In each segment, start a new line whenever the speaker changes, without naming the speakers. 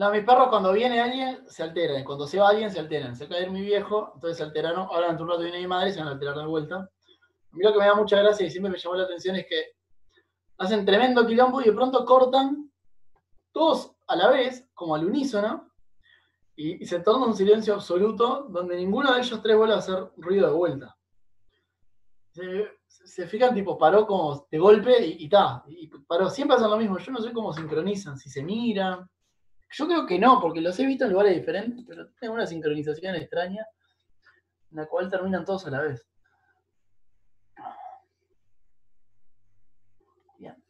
No, mis perros cuando viene alguien se alteran, cuando se va alguien se alteran. Se cae mi viejo, entonces se alteraron. Ahora dentro de un rato viene mi madre y se van a alterar de vuelta. A mí lo que me da mucha gracia y siempre me llamó la atención es que hacen tremendo quilombo y de pronto cortan todos a la vez, como al unísono, y se torna un silencio absoluto donde ninguno de ellos tres vuelve a hacer ruido de vuelta. Se fijan, tipo, paró como de golpe y ta. Y paró. Siempre hacen lo mismo. Yo no sé cómo sincronizan, si se miran. Yo creo que no, porque los he visto en lugares diferentes, pero tienen una sincronización extraña en la cual terminan todos a la vez. Bien.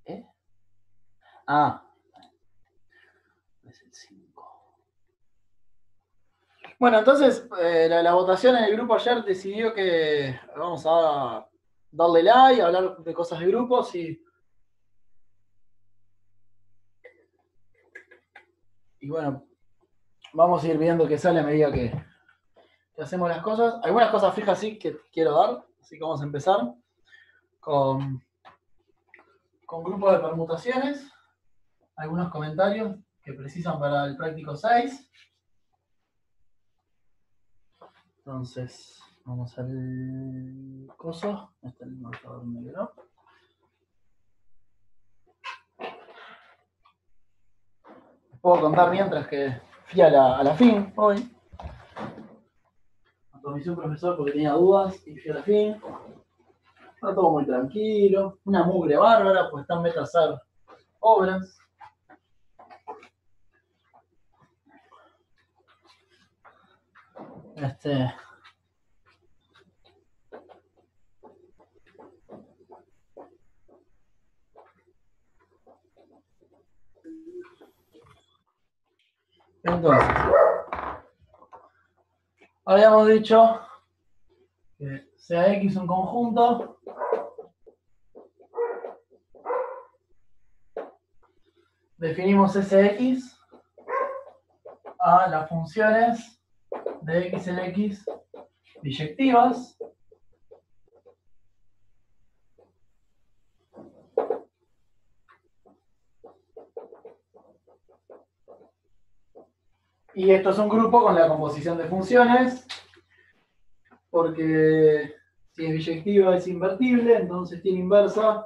¿Eh? Ah. Es el 5. Bueno, entonces la votación en el grupo ayer decidió que vamos a darle like, hablar de cosas de grupos y bueno, vamos a ir viendo qué sale a medida que hacemos las cosas. Algunas cosas fijas sí que quiero dar, así que vamos a empezar con grupos de permutaciones, algunos comentarios que precisan para el práctico 6. Entonces, vamos al coso. Este es el marcador negro. Puedo contar mientras que fui a la FIN hoy. Atomicé un profesor porque tenía dudas y fui a la FIN. Está todo muy tranquilo. Una mugre bárbara, pues están meta a hacer obras. Entonces, habíamos dicho que sea X un conjunto definimos Sx a las funciones de X en X biyectivas y esto es un grupo con la composición de funciones porque si es biyectiva es invertible, entonces tiene inversa.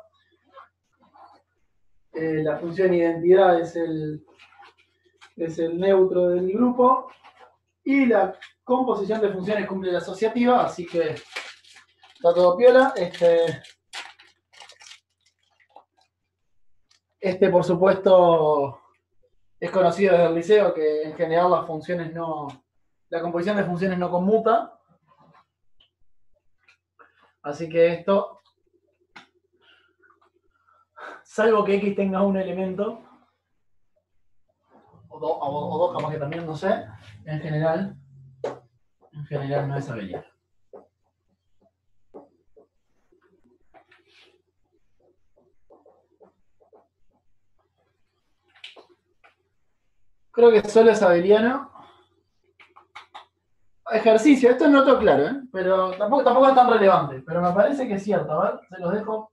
La función identidad es el neutro del grupo y la composición de funciones cumple la asociativa, así que está todo piola. Por supuesto, es conocido desde el liceo que en general la composición de funciones no conmuta. Así que esto, salvo que X tenga un elemento, o dos, capaz que también, no sé, en general no es abeliano. Creo que solo es abeliano. Ejercicio, esto no todo claro, pero tampoco es tan relevante, pero me parece que es cierto. A ver, se los dejo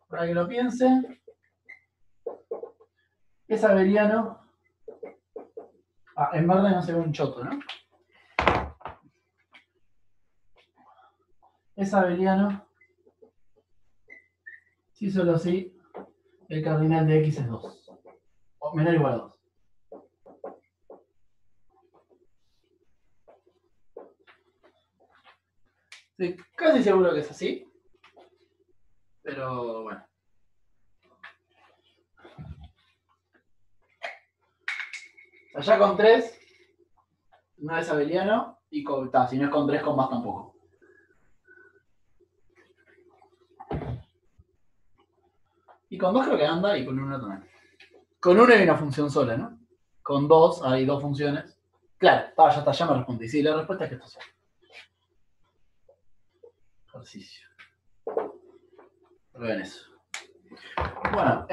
para que lo piensen. Es abeliano. En verde no se ve un choto, ¿no? Es abeliano si solo si el cardinal de X es 2. O menor o igual a 2. Estoy casi seguro que es así. Pero bueno. Allá con 3 no es abeliano. Y si no es con 3, con más tampoco. Y con 2 creo que anda y con 1 también. Con 1 hay una función sola, ¿no? Con 2 hay 2 funciones. Claro, ya me respondí. Sí, la respuesta es que esto sea. Ejercicio. Prueben eso. Bueno,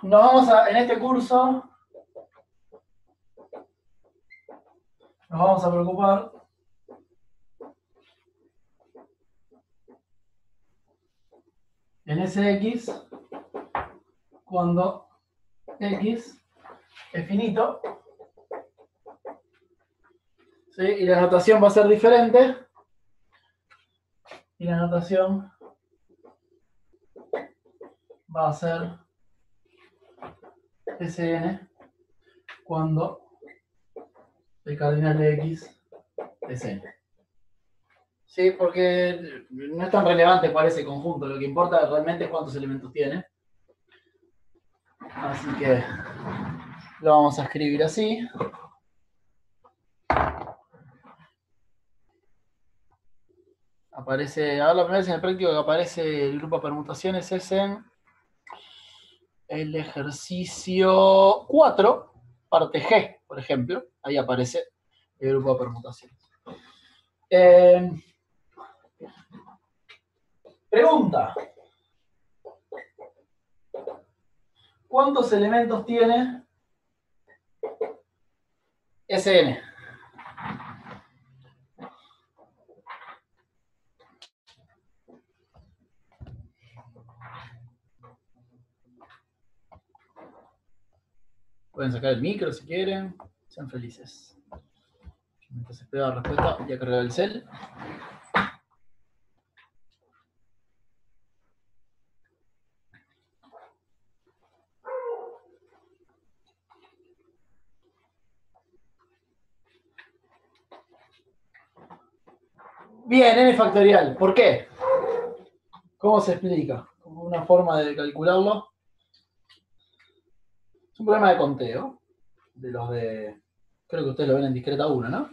nos vamos en este curso nos vamos a preocupar en Sx cuando x es finito. ¿Sí? Y la notación va a ser diferente. Y la notación va a ser Sn cuando el cardinal de x es n. ¿Sí? Porque no es tan relevante cuál es el conjunto. Lo que importa realmente es cuántos elementos tiene. Así que lo vamos a escribir así. Aparece, ahora la primera vez en el práctico que aparece el grupo de permutaciones es en el ejercicio 4, parte G, por ejemplo. Ahí aparece el grupo de permutaciones. Pregunta. ¿Cuántos elementos tiene Sn? Pueden sacar el micro si quieren. Sean felices. Mientras espero la respuesta, voy a cargar el cel. Bien, n factorial. ¿Por qué? ¿Cómo se explica? Como una forma de calcularlo. Es un problema de conteo. De los de... Creo que ustedes lo ven en discreta 1, ¿no?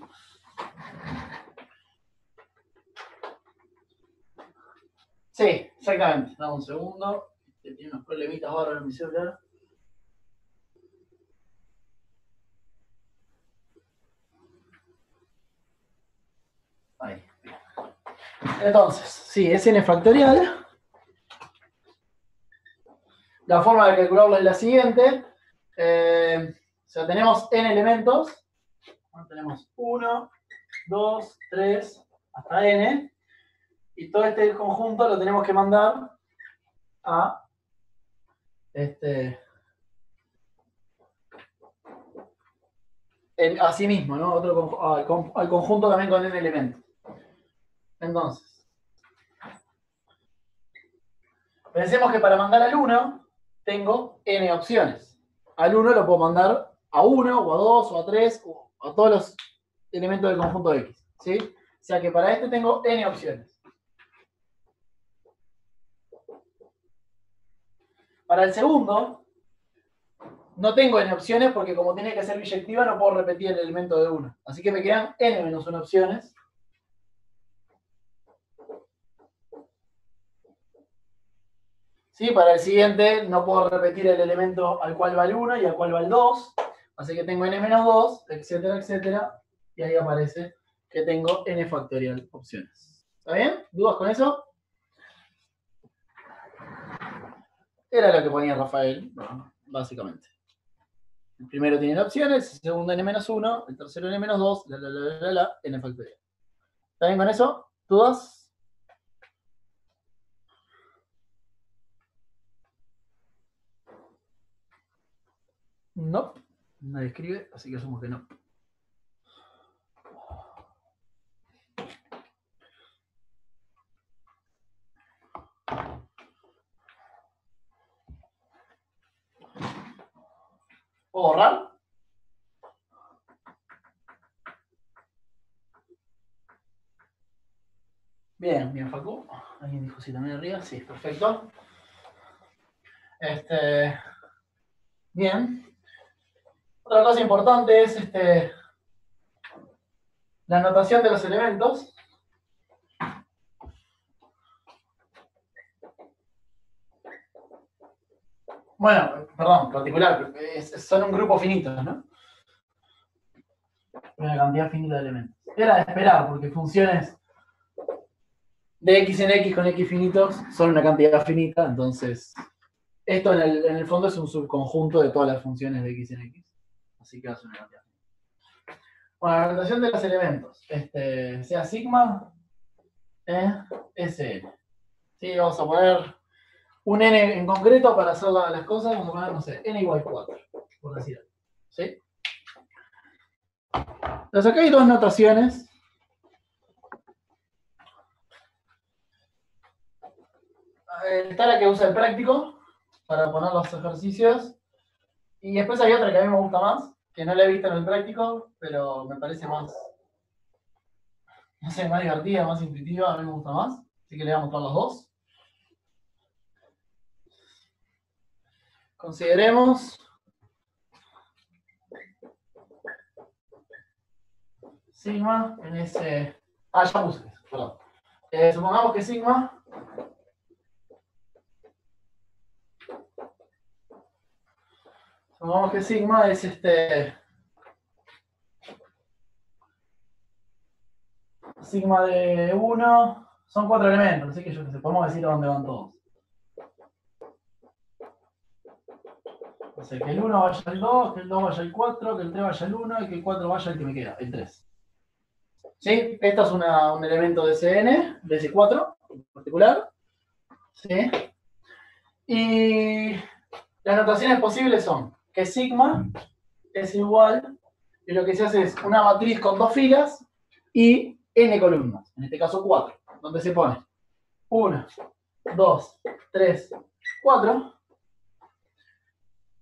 Sí, exactamente. Dame un segundo. Tiene unos problemitas ahora en mi celular. Ahí. Entonces, sí, es n factorial. La forma de calcularlo es la siguiente. O sea, tenemos n elementos. Tenemos 1, 2, 3, hasta n. Y todo este conjunto lo tenemos que mandar a a sí mismo, ¿no? Al conjunto también con n elementos. Entonces, pensemos que para mandar al 1 tengo n opciones. Al 1 lo puedo mandar a 1, o a 2, o a 3, o a todos los elementos del conjunto X. ¿Sí? O sea que para este tengo n opciones. Para el segundo, no tengo n opciones porque como tiene que ser biyectiva no puedo repetir el elemento de 1. Así que me quedan n menos 1 opciones. ¿Sí? Para el siguiente no puedo repetir el elemento al cual va el 1 y al cual va el 2. Así que tengo n menos 2, etcétera, etcétera. Y ahí aparece que tengo n factorial opciones. ¿Está bien? ¿Dudas con eso? Era lo que ponía Rafael, básicamente. El primero tiene opciones, el segundo n menos 1, el tercero n menos 2, n factorial. ¿Está bien con eso? ¿Dudas? No. Nadie escribe, así que asumo que no. ¿Puedo borrar? Bien, bien, Facu. ¿Alguien dijo sí también arriba? Sí, perfecto. Bien. Otra cosa importante es la notación de los elementos. Bueno, perdón, particular, son un grupo finito, ¿no? Una cantidad finita de elementos. Era de esperar, porque funciones de x en x con x finitos son una cantidad finita, entonces esto en el fondo es un subconjunto de todas las funciones de x en x. Así que hace una cantidad finita. Bueno, la notación de los elementos. Sea sigma Sn. Sí, vamos a poner un n en concreto para hacer las cosas, vamos a poner, no sé, n igual 4, por decir algo. ¿Sí? Entonces acá hay dos notaciones. Está la que usa el práctico para poner los ejercicios. Y después hay otra que a mí me gusta más, que no la he visto en el práctico, pero me parece más, no sé, más divertida, más intuitiva, a mí me gusta más. Así que le voy a mostrar los dos. Consideremos sigma en ese... Ah, ya puse, perdón. Supongamos que sigma es sigma de 1, son 4 elementos, así que yo qué sé, podemos decir a dónde van todos. O sea, que el 1 vaya al 2, que el 2 vaya al 4, que el 3 vaya al 1 y que el 4 vaya al que me queda, el 3. ¿Sí? Esto es un elemento de Cn, de ese4 en particular. ¿Sí? Y las notaciones posibles son que sigma es igual, y lo que se hace es una matriz con dos filas y n columnas, en este caso 4, donde se pone 1, 2, 3, 4.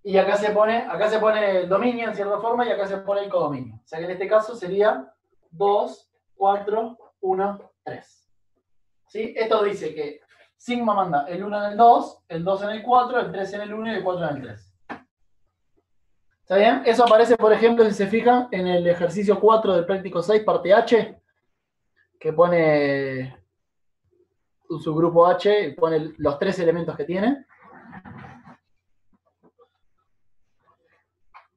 Y acá se pone el dominio en cierta forma y acá se pone el codominio. O sea que en este caso sería 2, 4, 1, 3. ¿Sí? Esto dice que sigma manda el 1 en el 2, el 2 en el 4, el 3 en el 1 y el 4 en el 3. ¿Está bien? Eso aparece, por ejemplo, si se fijan, en el ejercicio 4 del práctico 6, parte H, que pone su grupo H, pone los 3 elementos que tiene.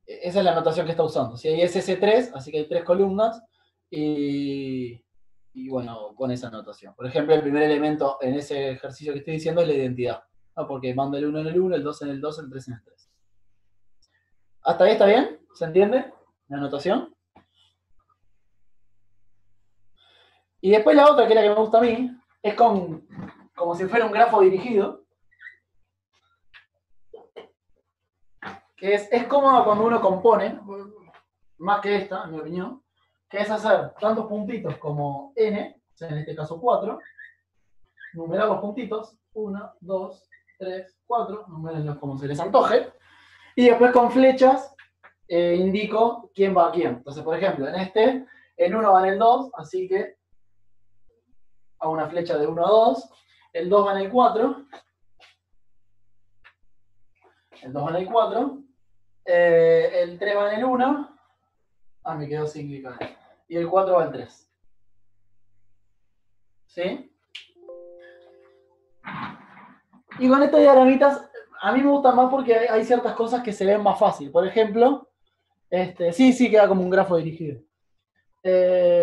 Esa es la notación que está usando. Si ahí es S3, así que hay 3 columnas, y bueno, con esa notación. Por ejemplo, el primer elemento en ese ejercicio que estoy diciendo es la identidad, ¿no? Porque manda el 1 en el 1, el 2 en el 2, el 3 en el 3. ¿Hasta ahí está bien? ¿Se entiende la notación? Y después la otra, que es la que me gusta a mí, es como si fuera un grafo dirigido, que es cómodo cuando uno compone, más que esta, en mi opinión, que es hacer tantos puntitos como n, o sea, en este caso 4, numerar los puntitos, 1, 2, 3, 4, numerenlos como se les antoje, y después con flechas indico quién va a quién. Entonces, por ejemplo, en este, el 1 va en el 2, así que hago una flecha de 1 a 2, el 2 va en el 4, el 2 va en el 4, el 3 va en el 1, me quedó sin clicar, y el 4 va en 3. ¿Sí? Y con estas diagramitas, a mí me gustan más porque hay ciertas cosas que se ven más fácil. Por ejemplo, sí, queda como un grafo dirigido.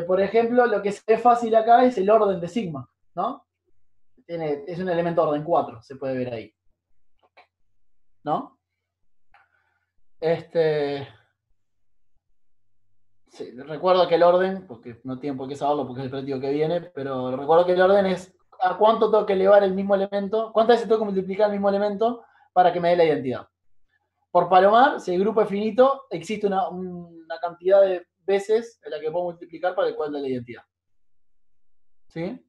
Por ejemplo, lo que se ve fácil acá es el orden de sigma, ¿no? Es un elemento orden 4, se puede ver ahí. ¿No? Sí, recuerdo que el orden, porque no tienen por qué saberlo porque es el práctico que viene, pero recuerdo que el orden es a cuánto tengo que elevar el mismo elemento, cuántas veces tengo que multiplicar el mismo elemento para que me dé la identidad. Por Palomar, si el grupo es finito, existe una cantidad de veces en la que puedo multiplicar para el cual da la identidad. ¿Sí?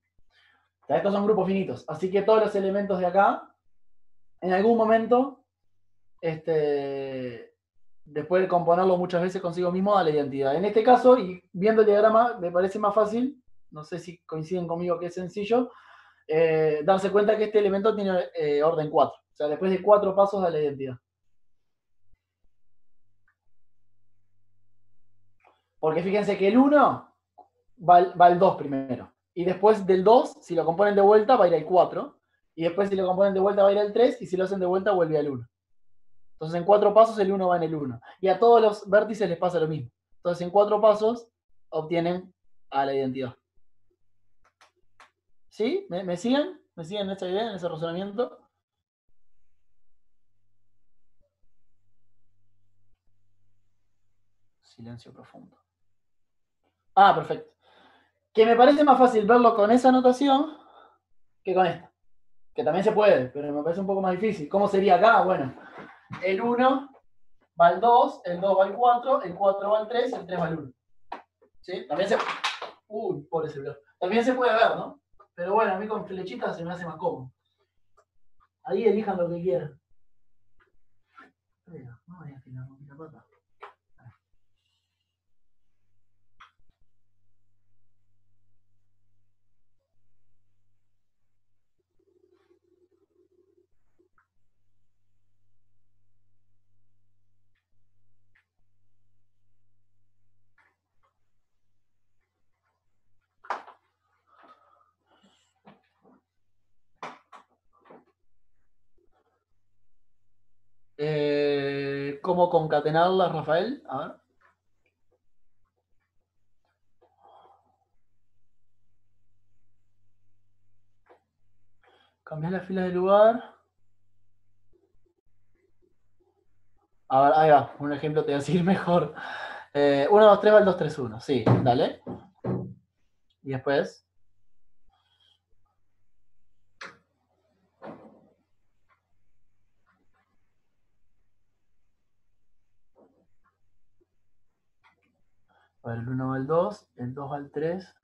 O sea, estos son grupos finitos. Así que todos los elementos de acá, en algún momento, después de componerlo muchas veces consigo mismo, da la identidad. En este caso, y viendo el diagrama, me parece más fácil, no sé si coinciden conmigo que es sencillo, darse cuenta que este elemento tiene orden 4. O sea, después de 4 pasos da la identidad. Porque fíjense que el 1 va al 2 primero. Y después del 2, si lo componen de vuelta, va a ir al 4. Y después, si lo componen de vuelta, va a ir al 3. Y si lo hacen de vuelta, vuelve al 1. Entonces, en 4 pasos, el 1 va en el 1. Y a todos los vértices les pasa lo mismo. Entonces, en 4 pasos, obtienen a la identidad. ¿Sí? ¿Me siguen? ¿Me siguen en esta idea, en ese razonamiento? Silencio profundo. Perfecto. Que me parece más fácil verlo con esa notación que con esta. Que también se puede, pero me parece un poco más difícil. ¿Cómo sería acá? Bueno, el 1 va al 2, el 2 va al 4, el 4 va al 3, el 3 va al 1. ¿Sí? También se... Uy, pobre celular. También se puede ver, ¿no? Pero bueno, a mí con flechitas se me hace más cómodo. Ahí elijan lo que quieran. No voy a tirar la pata. ¿Cómo concatenarlas, Rafael? A ver. Cambiar la fila de lugar. A ver, ahí va. Un ejemplo te voy a decir mejor. 1, 2, 3 va al 2, 3, 1. Sí, dale. Y después. A ver, el 1 va al 2, el 2 va al 3.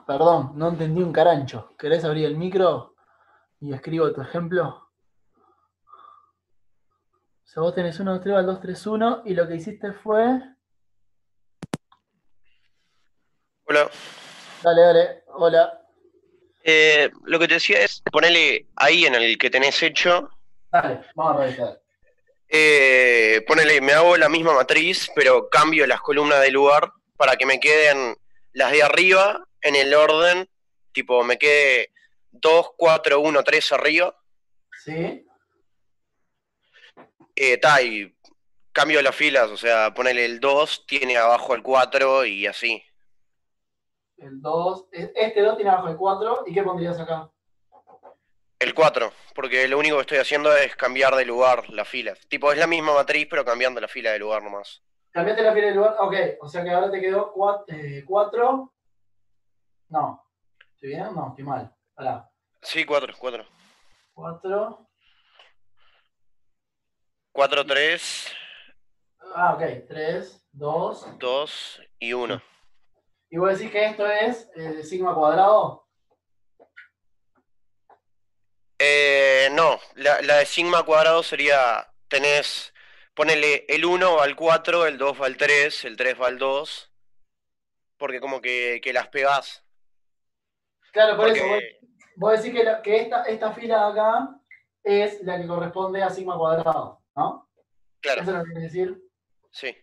Perdón, no entendí un carancho. ¿Querés abrir el micro y escribo tu ejemplo? O sea, vos tenés 1, 2, 3 va al 2, 3, 1 y lo que hiciste fue...
Hola.
Dale, dale, hola.
Lo que te decía es, ponele ahí en el que tenés hecho,
Dale, vamos a revisar.
ponele, me hago la misma matriz, pero cambio las columnas de lugar para que me queden las de arriba en el orden, tipo me quede 2, 4, 1, 3 arriba,
¿Sí?
y cambio las filas, o sea, ponele el 2 tiene abajo el 4 y así.
El 2. Este 2 tiene abajo el 4. ¿Y qué pondrías acá?
El 4, porque lo único que estoy haciendo es cambiar de lugar las filas. Tipo, es la misma matriz, pero cambiando la fila de lugar nomás.
Cambiaste la fila de lugar. Ok, o sea que ahora te quedó 4. No. ¿Estoy bien? No, estoy mal. Pará.
Sí, 4, 4.
4.
4, 3,
Ok. 3, 2.
2 y 1.
Y vos decís que esto es sigma cuadrado.
No, la de sigma cuadrado sería, ponele el 1 va al 4, el 2 va al 3, el 3 va al 2, porque como que las pegás.
Claro, por eso.
Porque,
Vos decís que esta fila de acá es la que corresponde a sigma cuadrado, ¿no?
claro,
Eso es lo que quieres decir.
sí,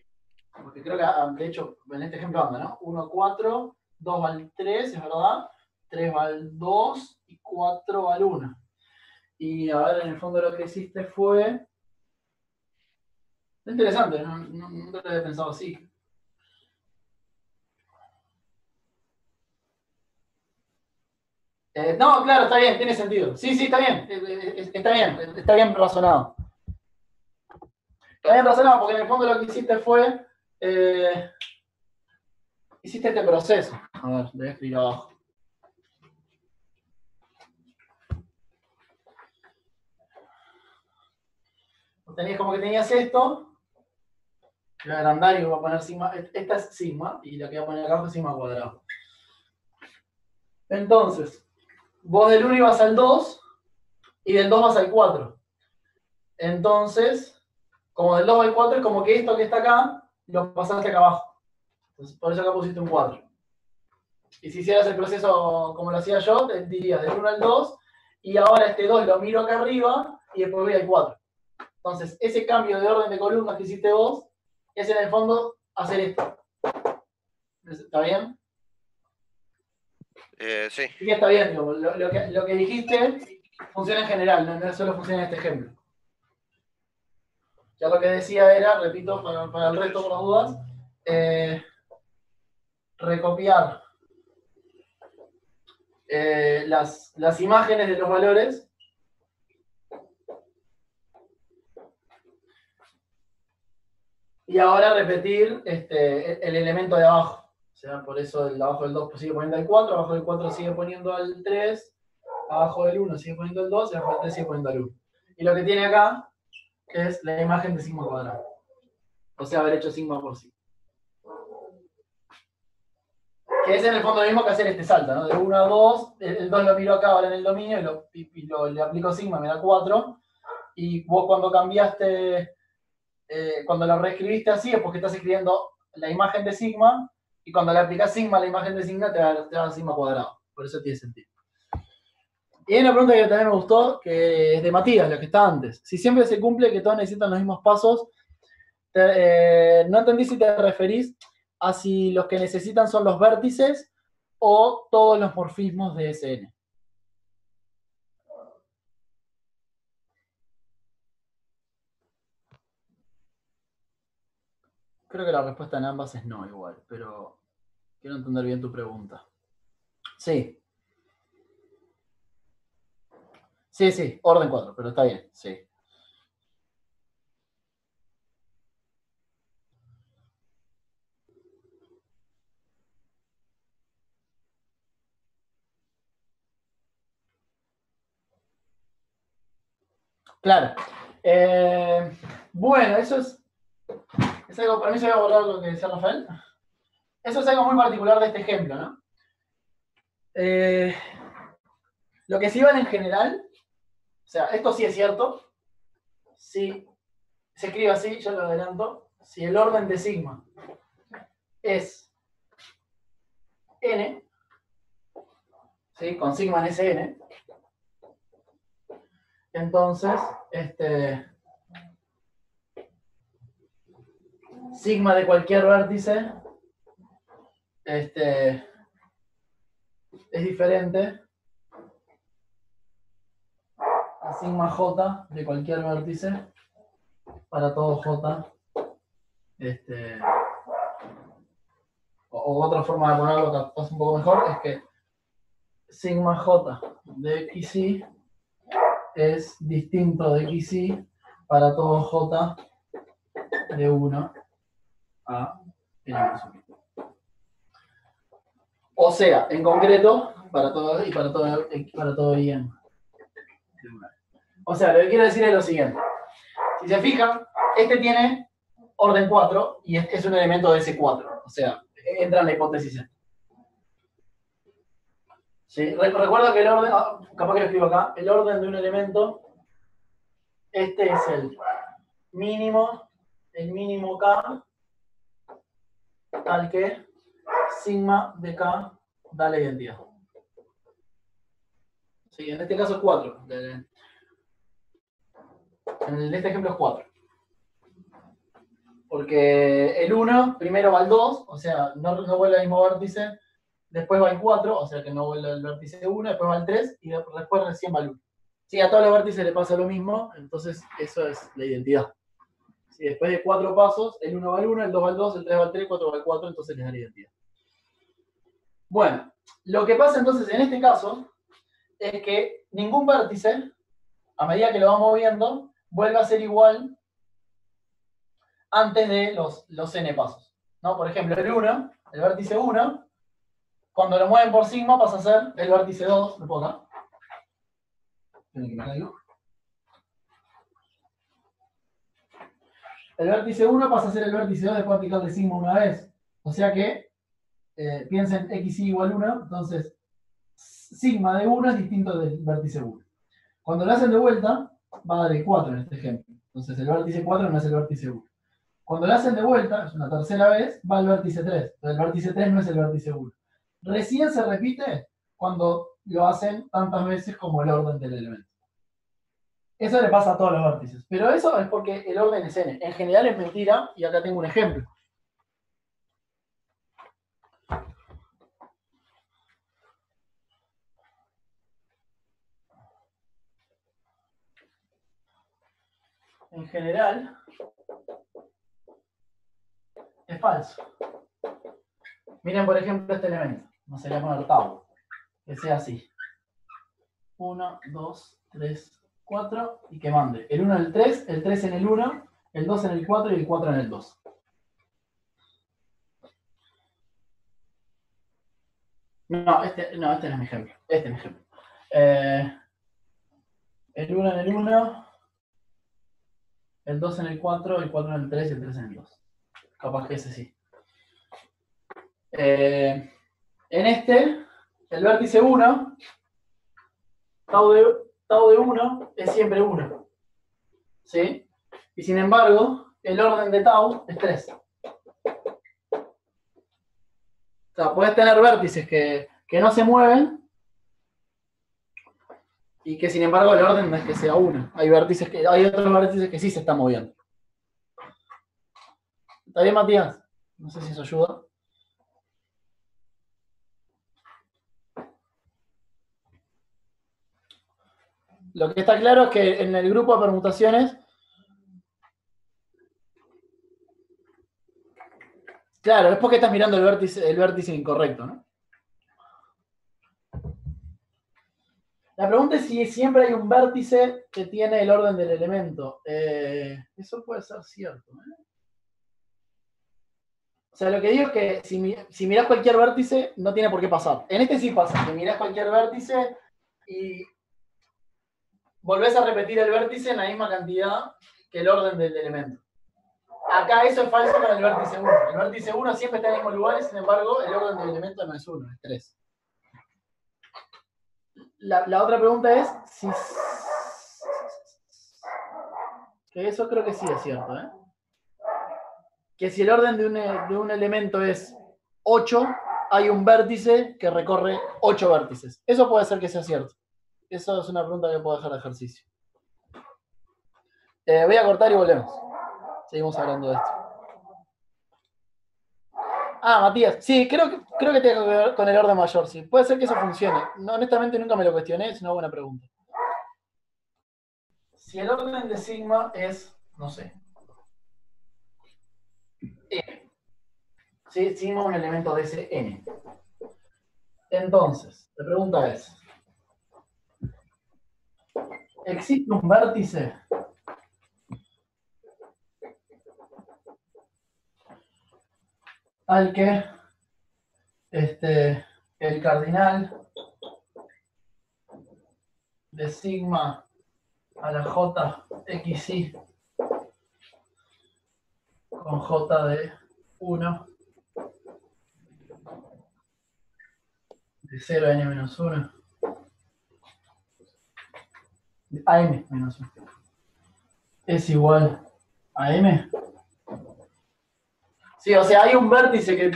Porque creo que, de hecho, en este ejemplo anda, ¿no? 1, 4, 2 va al 3, es verdad. 3 va al 2 y 4 va al 1. Y a ver, en el fondo lo que hiciste fue... Interesante, nunca lo había pensado así. No, claro, está bien, tiene sentido. Sí, sí, está bien. Está bien razonado. Está bien razonado, porque en el fondo lo que hiciste fue... hiciste este proceso. A ver, lo voy a escribir abajo. Tenías como que tenías esto, voy a agrandar y voy a poner sigma. Esta es sigma, y la que voy a poner acá es sigma cuadrado. Entonces, vos del 1 ibas al 2 y del 2 vas al 4. Entonces, como del 2 al 4 es como que esto que está acá lo pasaste acá abajo. Entonces, por eso acá pusiste un 4. Y si hicieras el proceso como lo hacía yo, te dirías del 1 al 2 y ahora este 2 lo miro acá arriba y después voy al 4. Entonces, ese cambio de orden de columnas que hiciste vos es en el fondo hacer esto. ¿Está bien?
sí.
Sí, está bien. Digo, lo que dijiste funciona en general, no solo funciona en este ejemplo. Ya lo que decía era, repito, para el resto por las dudas, recopiar las imágenes de los valores y ahora repetir el elemento de abajo. O sea, por eso abajo del 2 sigue poniendo el 4, abajo del 4 sigue poniendo el 3, abajo del 1 sigue poniendo el 2 y abajo del 3 sigue poniendo el 1. Y lo que tiene acá es la imagen de sigma cuadrado. O sea, haber hecho sigma por sigma. Que es en el fondo lo mismo que hacer este salto, ¿no? De 1 a 2, el 2 lo miro acá ahora en el dominio y le aplico sigma, me da 4. Y vos cuando cambiaste, cuando lo reescribiste así es porque estás escribiendo la imagen de sigma y cuando le aplicas sigma a la imagen de sigma te da sigma cuadrado. Por eso tiene sentido. Y hay una pregunta que también me gustó, que es de Matías, la que está antes. Si siempre se cumple que todos necesitan los mismos pasos, no entendí si te referís a si los que necesitan son los vértices o todos los morfismos de SN. Creo que la respuesta en ambas es no igual, pero quiero entender bien tu pregunta. Sí. Sí, orden 4, pero está bien, sí. Claro. Bueno, eso es algo, para mí se va a abordar lo que decía Rafael. Eso es algo muy particular de este ejemplo, ¿no? Lo que sí van en general, o sea, esto sí es cierto, si se escribe así, yo lo adelanto, si el orden de sigma es n, ¿sí? Con sigma en Sn, entonces, sigma de cualquier vértice es diferente a sigma j de cualquier vértice para todo j. O otra forma de ponerlo que pasa un poco mejor es que sigma j de xy es distinto de xy para todo j de 1 a n menos 1. O sea, en concreto, para todo y para todo y en. O sea, lo que quiero decir es lo siguiente. Si se fijan, este tiene orden 4 y es un elemento de ese 4. O sea, entra en la hipótesis. ¿Sí? Recuerda que el orden, capaz que lo escribo acá, el orden de un elemento, este es el mínimo K, tal que sigma de K da la identidad. Sí, en este caso es 4. En este ejemplo es 4. Porque el 1 primero va al 2, o sea, no vuelve al mismo vértice, después va al 4, o sea que no vuelve al vértice 1, después va al 3 y después recién va al 1. Sí, a todos los vértices le pasa lo mismo, entonces eso es la identidad. Sí, después de 4 pasos, el 1 va al 1, el 2 va al 2, el 3 va al 3, el 4 va al 4, entonces les da la identidad. Bueno, lo que pasa entonces en este caso es que ningún vértice, a medida que lo vamos moviendo, vuelve a ser igual antes de los n pasos. ¿No? Por ejemplo, el 1, el vértice 1, cuando lo mueven por sigma pasa a ser el vértice 2, ¿me puedo acá? El vértice 1 pasa a ser el vértice 2 después de aplicarle sigma una vez. O sea que, piensen xy igual 1, entonces sigma de 1 es distinto del vértice 1. Cuando lo hacen de vuelta, va a dar el 4 en este ejemplo. Entonces el vértice 4 no es el vértice 1. Cuando lo hacen de vuelta, es una tercera vez, va al vértice 3. Entonces el vértice 3 no es el vértice 1. Recién se repite cuando lo hacen tantas veces como el orden del elemento. Eso le pasa a todos los vértices. Pero eso es porque el orden es n. En general es mentira, y acá tengo un ejemplo. En general es falso. Miren, por ejemplo, este elemento. No se le va a poner tau. Que sea así. 1, 2, 3, 4. Y que mande el 1 en el 3, el 3 en el 1, el 2 en el 4 y el 4 en el 2. No, este no es mi ejemplo. Este es mi ejemplo. El 1 en el 1, el 2 en el 4, el 4 en el 3 y el 3 en el 2. Capaz que ese sí. En este, el vértice 1, tau de 1 es siempre 1. ¿Sí? Y sin embargo, el orden de tau es 3. O sea, puedes tener vértices que no se mueven y que sin embargo el orden no es que sea 1. Hay otros vértices que sí se están moviendo. ¿Está bien, Matías? No sé si eso ayuda. Lo que está claro es que en el grupo de permutaciones, claro, es porque estás mirando el vértice incorrecto, ¿no? La pregunta es si siempre hay un vértice que tiene el orden del elemento. Eso puede ser cierto, ¿eh? O sea, lo que digo es que si mirás cualquier vértice, no tiene por qué pasar. En este sí pasa, que mirás cualquier vértice y volvés a repetir el vértice en la misma cantidad que el orden del elemento. Acá eso es falso para el vértice 1. El vértice 1 siempre está en el mismo lugar, sin embargo, el orden del elemento no es 1, es 3. La otra pregunta es si... Que eso creo que sí es cierto, ¿eh? Que si el orden de un elemento es 8, hay un vértice que recorre 8 vértices. Eso puede ser que sea cierto. Eso es una pregunta que puedo dejar de ejercicio. Voy a cortar y volvemos. Seguimos hablando de esto. Ah, Matías. Sí, creo que tiene que ver con el orden mayor. Sí. Puede ser que eso funcione. No, honestamente nunca me lo cuestioné, es una buena pregunta. Si el orden de sigma es, no sé, n. ¿Sí? Sigma es un elemento de ese n. Entonces, la pregunta es, ¿existe un vértice al que el cardinal de sigma a la j xi con j de 1 de 0 a n menos 1 a m menos 1 es igual a m? Sí, o sea, hay un vértice que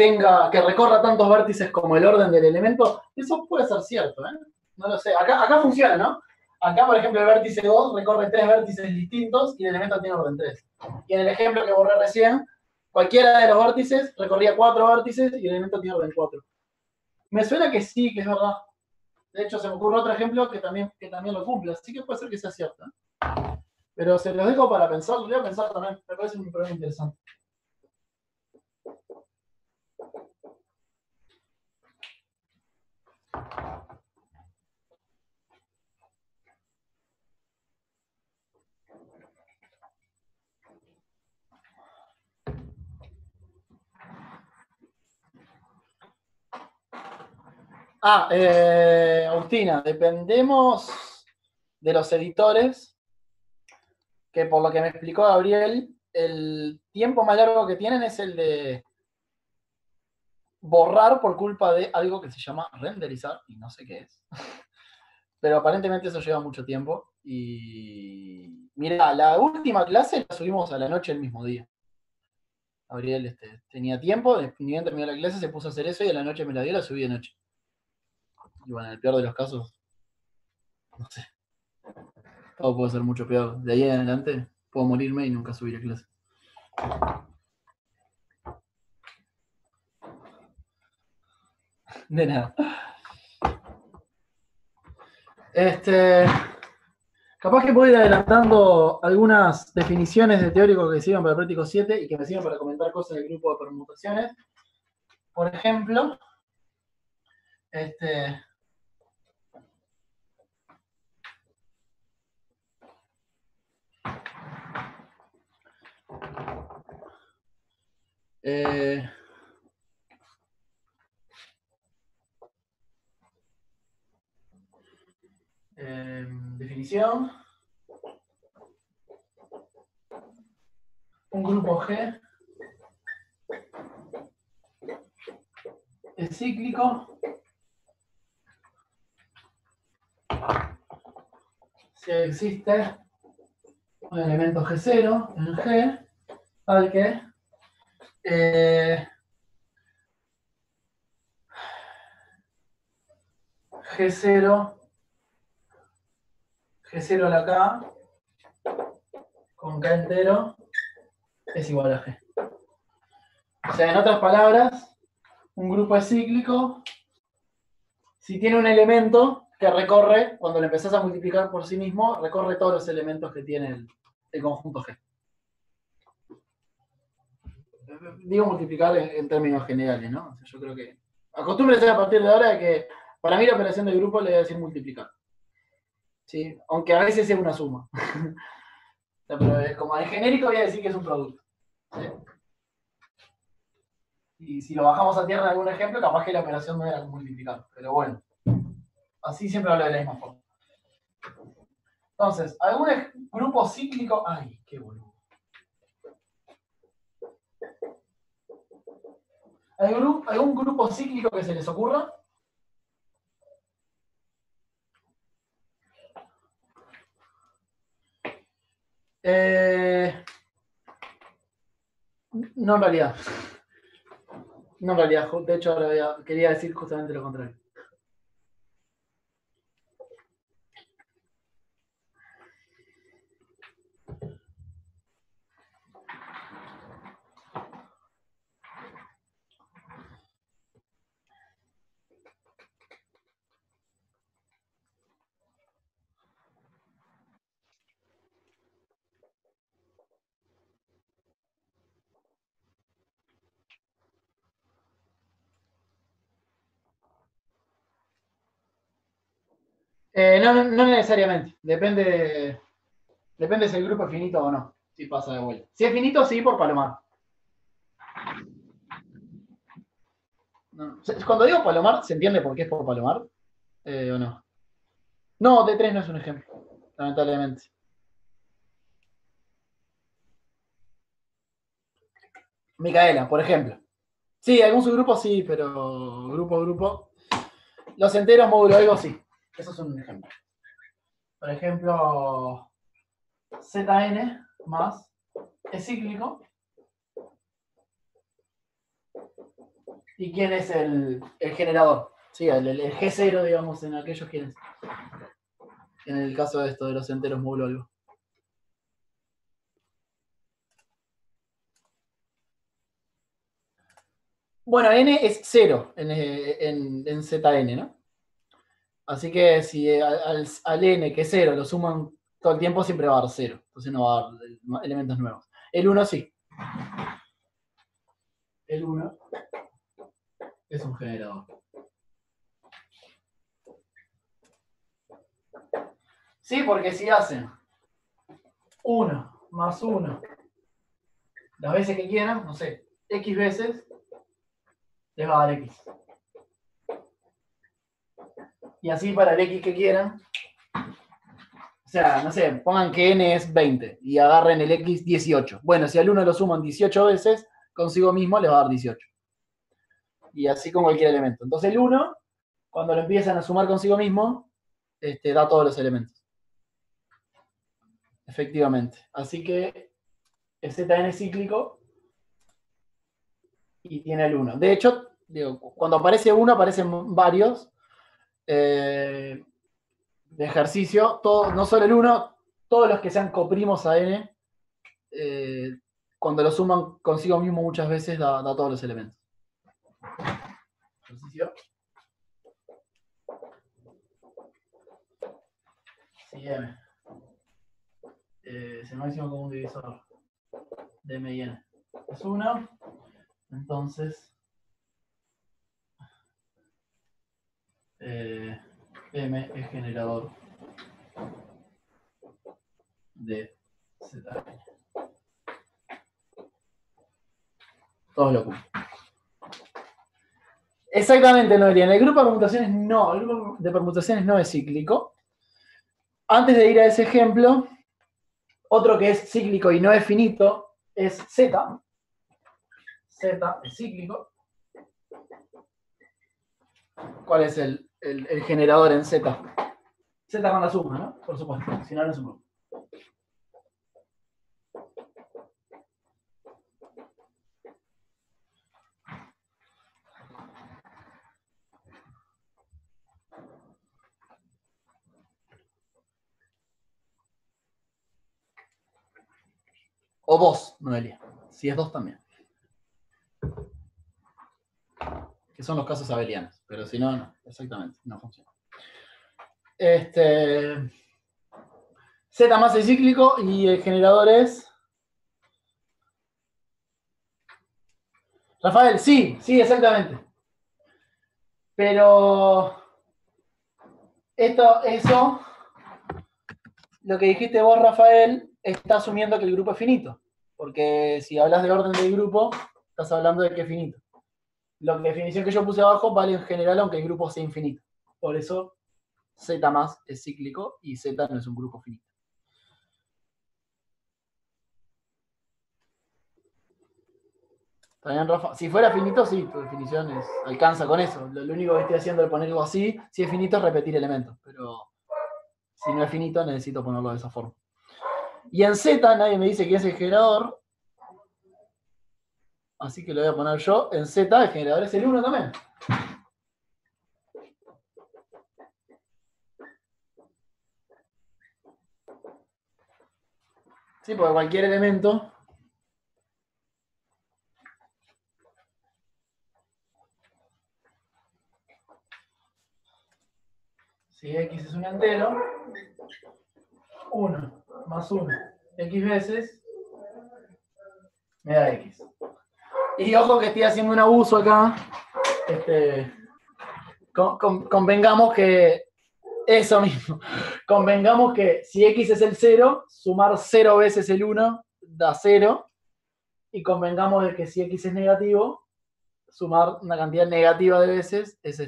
recorra tantos vértices como el orden del elemento. Eso puede ser cierto, ¿eh? No lo sé. Acá funciona, ¿no? Acá, por ejemplo, el vértice 2 recorre 3 vértices distintos y el elemento tiene orden 3. Y en el ejemplo que borré recién, cualquiera de los vértices recorría 4 vértices y el elemento tiene orden 4. Me suena que sí, que es verdad. De hecho, se me ocurre otro ejemplo que también lo cumple. Así que puede ser que sea cierto, ¿eh? Pero se los dejo para pensar. Lo voy a pensar también. Me parece un problema interesante. Agustina, dependemos de los editores, que por lo que me explicó Gabriel, el tiempo más largo que tienen es el de borrar por culpa de algo que se llama renderizar, y no sé qué es. Pero aparentemente eso lleva mucho tiempo. Y mira, la última clase la subimos a la noche el mismo día. Gabriel tenía tiempo, ni bien terminó la clase, se puso a hacer eso y a la noche me la dio y la subí de noche. Y bueno, en el peor de los casos, no sé. Todo puede ser mucho peor. De ahí en adelante puedo morirme y nunca subir a clase. De nada. Capaz que puedo ir adelantando algunas definiciones de teórico que sirvan para el práctico 7 y que me sirvan para comentar cosas del grupo de permutaciones. por ejemplo, definición. Un grupo G es cíclico si existe un elemento G0 en G al que G0 a la K con K entero es igual a G. O sea, en otras palabras, un grupo es cíclico si tiene un elemento que recorre, cuando lo empezás a multiplicar por sí mismo, recorre todos los elementos que tiene el conjunto G. Digo multiplicar en términos generales, ¿no? O sea, yo creo que acostúmbrese a partir de ahora de que para mí la operación de grupo le voy a decir multiplicar. ¿Sí? Aunque a veces sea una suma. Pero como de genérico voy a decir que es un producto. ¿Sí? Y si lo bajamos a tierra en algún ejemplo, capaz que la operación no era multiplicar. Pero bueno, así siempre hablo de la misma forma. Entonces, algún grupo cíclico. Ay, qué boludo. ¿Algún grupo cíclico que se les ocurra? No en realidad. No en realidad, de hecho ahora quería decir justamente lo contrario. No necesariamente. Depende si el grupo es finito o no. Si pasa de vuelta. Si es finito, sí, por Palomar. No. Cuando digo Palomar, ¿se entiende por qué es por Palomar? ¿O no? No, D3 no es un ejemplo, lamentablemente. Micaela, por ejemplo. Sí, algún subgrupo sí, pero grupo. Los enteros módulo algo sí. Eso es un ejemplo. Por ejemplo, Zn más es cíclico. ¿Y quién es el generador? Sí, el G0, digamos, en aquellos quienes. En el caso de esto, de los enteros módulo algo. Bueno, n es 0 en Zn, ¿no? Así que si al n, que es 0, lo suman todo el tiempo, siempre va a dar 0. Entonces no va a dar elementos nuevos. El 1 sí. El 1 es un generador. Sí, porque si hacen 1 más 1 las veces que quieran, no sé, x veces, les va a dar x. Y así para el x que quieran. O sea, no sé, pongan que n es 20 y agarren el x 18. Bueno, si al 1 lo suman 18 veces, consigo mismo les va a dar 18. Y así con cualquier elemento. Entonces el 1, cuando lo empiezan a sumar consigo mismo, da todos los elementos. Efectivamente. Así que el Zn es cíclico y tiene el 1. De hecho, digo, cuando aparece 1, aparecen varios de ejercicio. No solo el 1, todos los que sean coprimos a n, cuando lo suman consigo mismo muchas veces, da todos los elementos. Ejercicio. Sí, m. Es el máximo común divisor de m y n. Es 1. Entonces, M es generador de Z. Todos lo cumplen. Exactamente, Noelia. En el grupo de permutaciones no. El grupo de permutaciones no es cíclico. Antes de ir a ese ejemplo, otro que es cíclico y no es finito es Z. Z es cíclico. ¿Cuál es el generador en Z? Z con la suma, ¿no? Por supuesto. Si no, no es un grupo. O 2, Noelia. Si es 2 también. Que son los casos abelianos. Pero si no, no. Exactamente. No funciona. Z más es cíclico y el generador es... Rafael, sí, exactamente. Pero... Eso... Lo que dijiste vos, Rafael, está asumiendo que el grupo es finito. Porque si hablas de orden del grupo, estás hablando de que es finito. La definición que yo puse abajo vale en general aunque el grupo sea infinito. Por eso Z más es cíclico y Z no es un grupo finito. ¿Está bien, Rafa? Si fuera finito, sí, tu definición alcanza con eso. Lo único que estoy haciendo es ponerlo así. Si es finito es repetir elementos. Pero si no es finito, necesito ponerlo de esa forma. Y en Z nadie me dice quién es el generador. Así que lo voy a poner yo. En Z el generador es el 1 también. Sí, porque cualquier elemento si X es un entero, 1 más 1 X veces me da X. Y ojo que estoy haciendo un abuso acá. Convengamos que eso mismo. Convengamos que si X es el 0, sumar 0 veces el 1 da 0. Y convengamos de que si X es negativo, sumar una cantidad negativa de veces es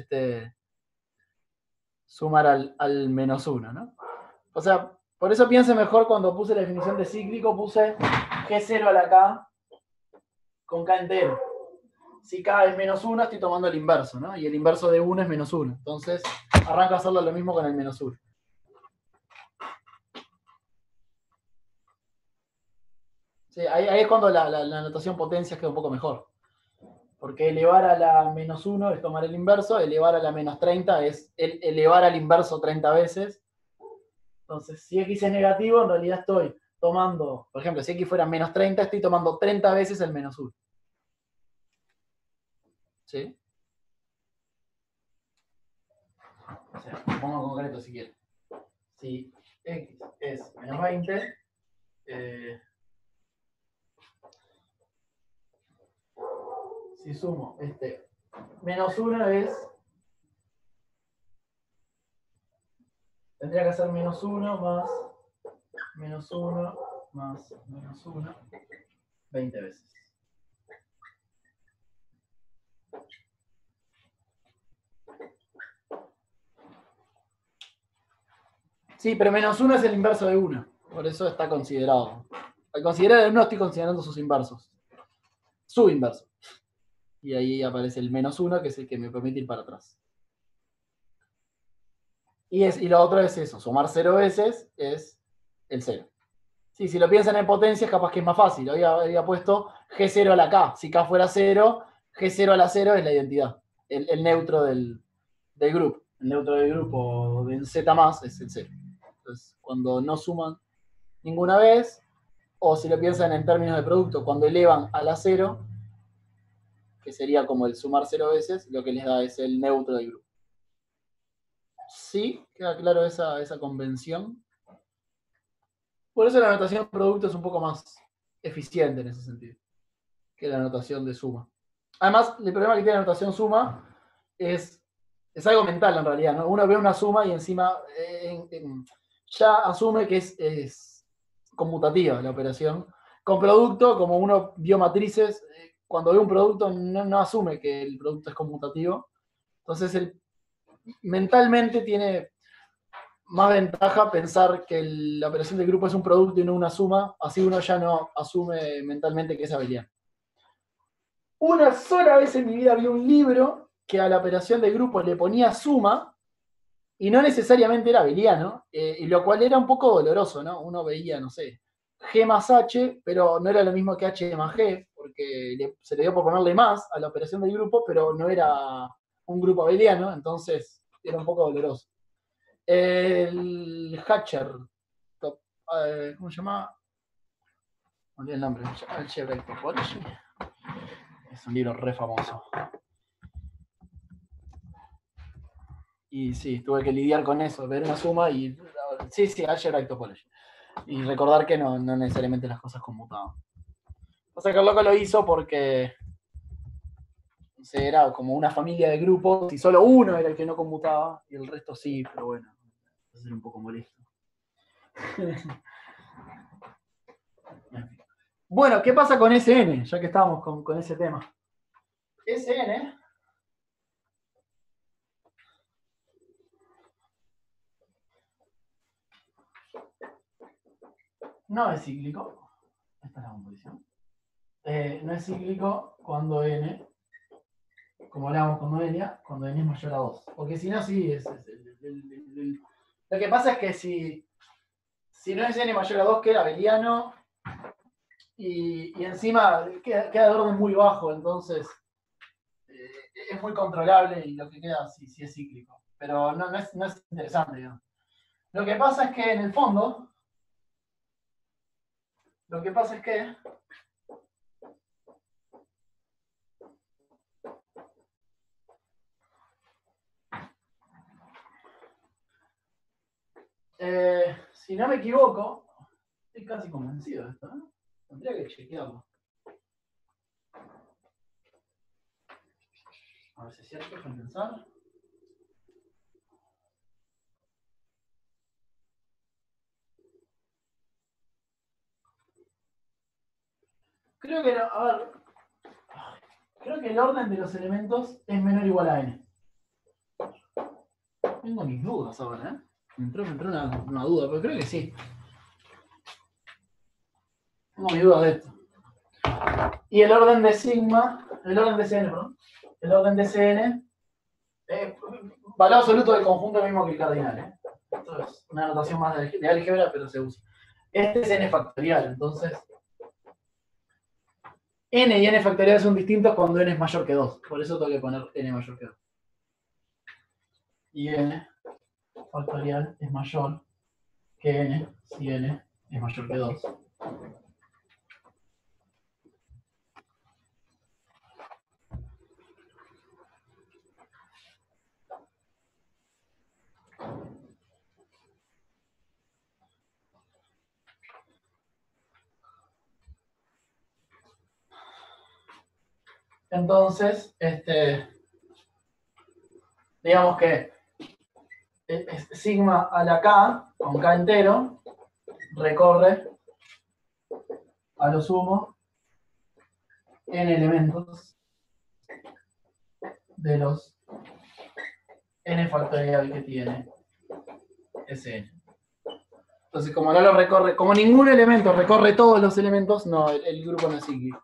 sumar al menos 1, ¿no? O sea, por eso piense mejor cuando puse la definición de cíclico, puse G0 a la K con K entero. Si K es menos 1, estoy tomando el inverso, ¿no? Y el inverso de 1 es menos 1. Entonces, arranco a hacerlo lo mismo con el menos 1. Sí, ahí es cuando la notación potencia queda un poco mejor. Porque elevar a la menos 1 es tomar el inverso, elevar a la menos 30 es elevar al inverso 30 veces. Entonces, si X es negativo, en realidad estoy tomando, por ejemplo, si X fuera menos 30, estoy tomando 30 veces el menos 1. ¿Sí? O sea, pongo en concreto si quieren. Si X es menos 20, si sumo menos 1 tendría que ser menos 1 más menos 1 más menos 1 20 veces. Sí, pero menos 1 es el inverso de 1. Por eso está considerado. Al considerar el 1 estoy considerando sus inversos. Su inverso. Y ahí aparece el menos 1, que es el que me permite ir para atrás. Y lo otro es eso. Sumar 0 veces es el 0. Sí, si lo piensan en potencias, capaz que es más fácil. Había puesto G0 a la K. Si K fuera 0, G0 a la 0 es la identidad. El neutro del grupo. El neutro del grupo del Z más es el 0. Entonces, cuando no suman ninguna vez, o si lo piensan en términos de producto, cuando elevan a la 0, que sería como el sumar 0 veces, lo que les da es el neutro del grupo. ¿Sí? ¿Queda claro esa convención? Por eso la notación de producto es un poco más eficiente en ese sentido que la notación de suma. Además, el problema que tiene la notación suma es es algo mental en realidad, ¿no? Uno ve una suma y encima ya asume que es conmutativa la operación. Con producto, como uno vio matrices, cuando ve un producto no asume que el producto es conmutativo. Entonces, mentalmente tiene más ventaja pensar que la operación de grupo es un producto y no una suma, así uno ya no asume mentalmente que es abeliano. Una sola vez en mi vida vi un libro que a la operación de grupo le ponía suma y no necesariamente era abeliano, y lo cual era un poco doloroso, ¿no? Uno veía, no sé, G más H, pero no era lo mismo que H más G, porque se le dio por ponerle más a la operación del grupo, pero no era un grupo abeliano, entonces era un poco doloroso. El Hatcher, ¿cómo se llama? No olvidé el nombre, Algebraic Topology. Es un libro re famoso. Y sí, tuve que lidiar con eso, ver una suma y. Sí, Algebraic Topology. Y recordar que no necesariamente las cosas conmutaban. O sea que el loco lo hizo porque. No sé, era como una familia de grupos y solo uno era el que no conmutaba y el resto sí, pero bueno, eso era un poco molesto. Bueno, ¿qué pasa con SN? Ya que estábamos con ese tema. SN no es cíclico. Esta es la composición. No es cíclico cuando N, como hablábamos con Noelia, cuando N es mayor a 2. Porque si no, sí, lo que pasa es que si no es N mayor a 2, queda abeliano y encima queda de orden muy bajo, entonces es muy controlable y lo que queda sí es cíclico. Pero no es interesante, digamos. Lo que pasa es que en el fondo, lo que pasa es que si no me equivoco, estoy casi convencido de esto, ¿no? Tendría que chequearlo. A ver si es cierto, déjame pensar. Creo que, a ver, creo que el orden de los elementos es menor o igual a n. Tengo mis dudas ahora, ¿eh? Me entró una duda, pero creo que sí. Tengo mis dudas de esto. Y el orden de sigma, el orden de Cn, perdón. El orden de Cn, valor absoluto del conjunto es el mismo que el cardinal, ¿eh? Esto es una notación más de álgebra, pero se usa. Este es n factorial, entonces n y n factorial son distintos cuando n es mayor que 2. Por eso tengo que poner n mayor que 2. Y n factorial es mayor que n si n es mayor que 2. Entonces, digamos que sigma a la k, con k entero, recorre a lo sumo n elementos de los n factorial que tiene Sn. Entonces, como no lo recorre, como ningún elemento recorre todos los elementos, no, el grupo no es cíclico.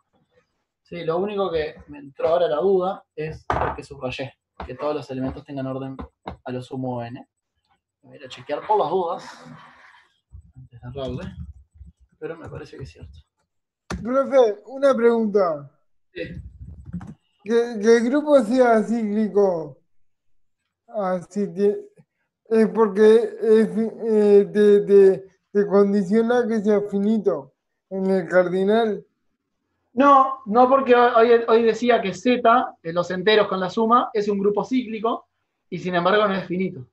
Sí, lo único que me entró ahora la duda es lo que subrayé, que todos los elementos tengan orden a lo sumo n. Voy a ir a chequear por las dudas antes de errarle, pero me parece que es cierto.
Profe, una pregunta.
Sí.
Que el grupo sea cíclico, así que es porque te condiciona que sea finito en el cardinal.
No, porque hoy decía que Z, los enteros con la suma, es un grupo cíclico y sin embargo no es finito.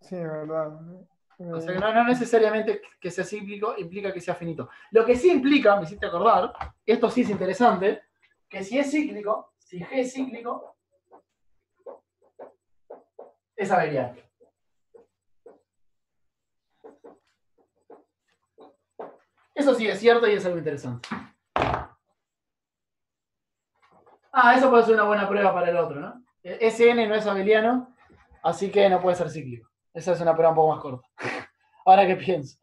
Sí, verdad.
O sea que no necesariamente que sea cíclico implica que sea finito. Lo que sí implica, me hiciste acordar, esto sí es interesante, que si es cíclico, si G es cíclico, es abeliano. Eso sí es cierto y es algo interesante. Eso puede ser una buena prueba para el otro, ¿no? Sn no es abeliano, así que no puede ser cíclico. Esa es una prueba un poco más corta. Ahora que pienso.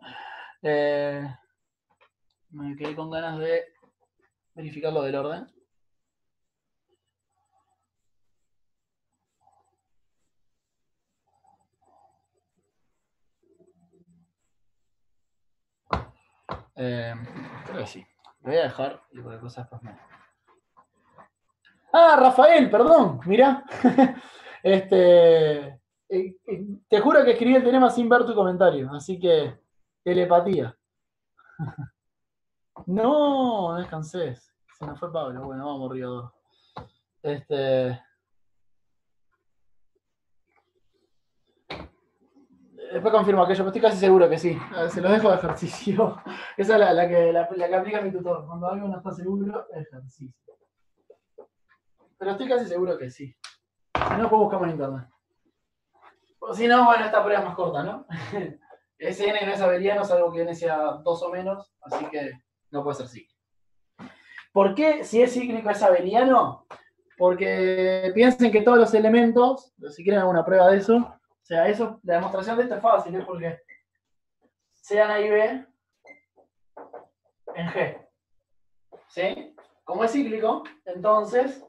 Me quedé con ganas de verificar lo del orden. Creo que sí. Lo voy a dejar y por cosas después me... Rafael, perdón, mirá. Te juro que escribí el teorema sin ver tu comentario, así que telepatía. No descansé. Se nos fue Pablo. Bueno, vamos, Río. Después confirmo aquello, pero estoy casi seguro que sí. Se lo dejo de ejercicio. Esa es la que aplica mi tutor. Cuando algo no está seguro, ejercicio. Pero estoy casi seguro que sí. Si no, pues buscamos en internet. O si no, bueno, esta prueba es más corta, ¿no? Sn no es abeliano, salvo que n sea 2 o menos, así que no puede ser cíclico. ¿Por qué si es cíclico es abeliano? Porque piensen que todos los elementos, si quieren alguna prueba de eso, o sea, eso, la demostración de esto es fácil, ¿eh? Porque sean A y B en G. ¿Sí? Como es cíclico, entonces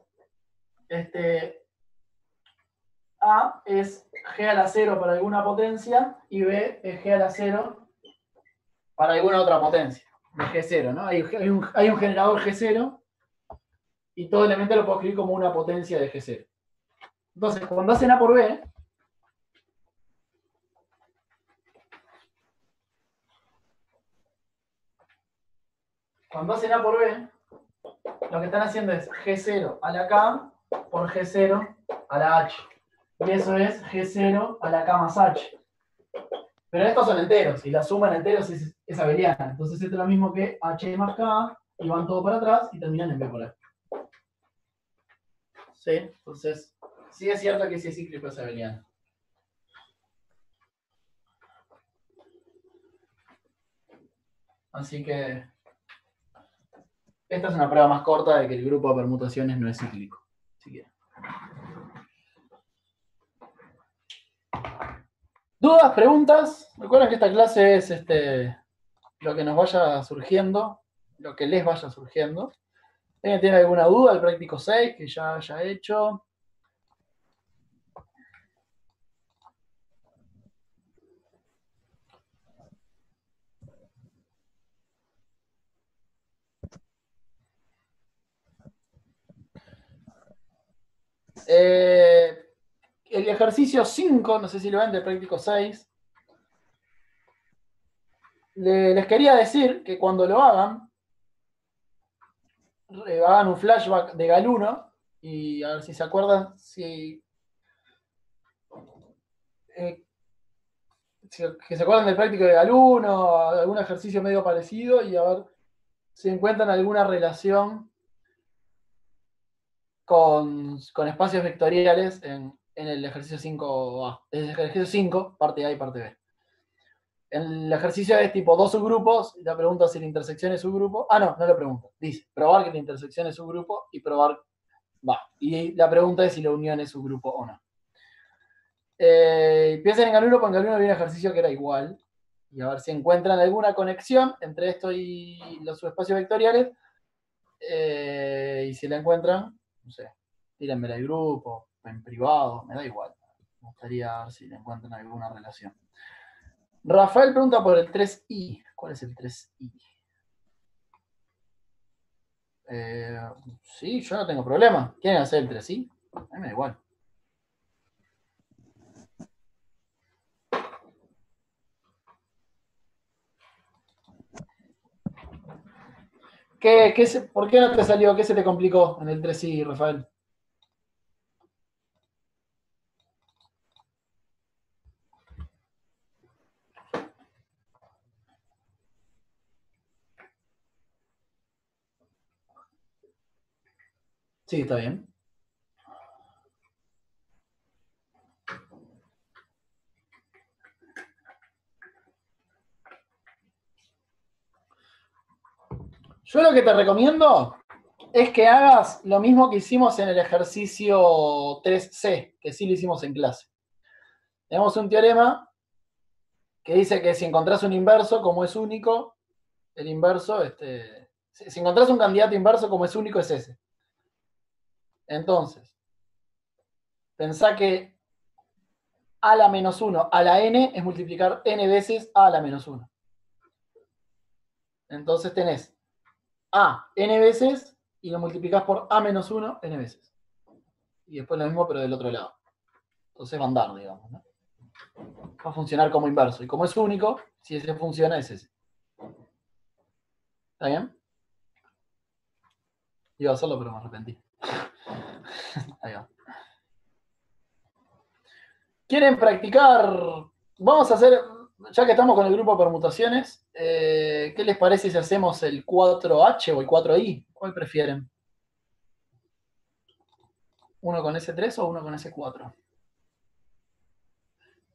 A es G a la 0 para alguna potencia y B es G a la 0 para alguna otra potencia de G0, ¿no? Hay un generador G0 y todo elemento lo puedo escribir como una potencia de G0. Entonces, cuando hacen A por B, lo que están haciendo es G0 a la K por G0 a la H. Y eso es G0 a la K más H. Pero estos son enteros, y la suma en enteros es abeliana. Entonces esto es lo mismo que H más K, y van todo para atrás y terminan en B por A. ¿Sí? Entonces, sí es cierto que si es cíclico es abeliano. Así que esta es una prueba más corta de que el grupo de permutaciones no es cíclico. Si quieren. ¿Dudas? ¿Preguntas? Recuerden que esta clase es lo que nos vaya surgiendo, lo que les vaya surgiendo. ¿Alguien tiene alguna duda del práctico 6 que ya haya hecho? El ejercicio 5, no sé si lo ven del práctico 6, les quería decir que cuando lo hagan un flashback de Galuno y a ver si se acuerdan que se acuerdan del práctico de Galuno, algún ejercicio medio parecido y a ver si encuentran alguna relación con espacios vectoriales en el ejercicio 5A. El ejercicio 5, parte A y parte B. El ejercicio es tipo dos subgrupos, y la pregunta es si la intersección es subgrupo. No lo pregunto. Dice, probar que la intersección es subgrupo y probar, Y la pregunta es si la unión es subgrupo o no. Piensen en Galuno, porque en Galuno había un ejercicio que era igual. Y a ver si encuentran alguna conexión entre esto y los subespacios vectoriales. Y si la encuentran, no sé, tírenmela al grupo, en privado, me da igual. Me gustaría ver si le encuentran alguna relación. Rafael pregunta por el 3i. ¿Cuál es el 3i? Sí, yo no tengo problema. ¿Quieren hacer el 3i? A mí me da igual. ¿Por qué no te salió? ¿Qué se te complicó en el 3i, Rafael? Sí, está bien. Yo lo que te recomiendo es que hagas lo mismo que hicimos en el ejercicio 3C, que sí lo hicimos en clase. Tenemos un teorema que dice que si encontrás un inverso como es único, el inverso, si encontrás un candidato inverso como es único, es ese. Entonces, pensá que a la menos 1 a la n es multiplicar n veces a la menos 1. Entonces tenés a n veces y lo multiplicás por a menos 1 n veces. Y después lo mismo, pero del otro lado. Entonces va a andar, digamos, ¿no? Va a funcionar como inverso. Y como es único, si ese funciona, es ese. ¿Está bien? Iba a hacerlo, pero me arrepentí. Ahí va. ¿Quieren practicar? Vamos a hacer, ya que estamos con el grupo de permutaciones, ¿qué les parece si hacemos el 4H o el 4I? ¿Cuál prefieren? ¿Uno con S3 o uno con S4?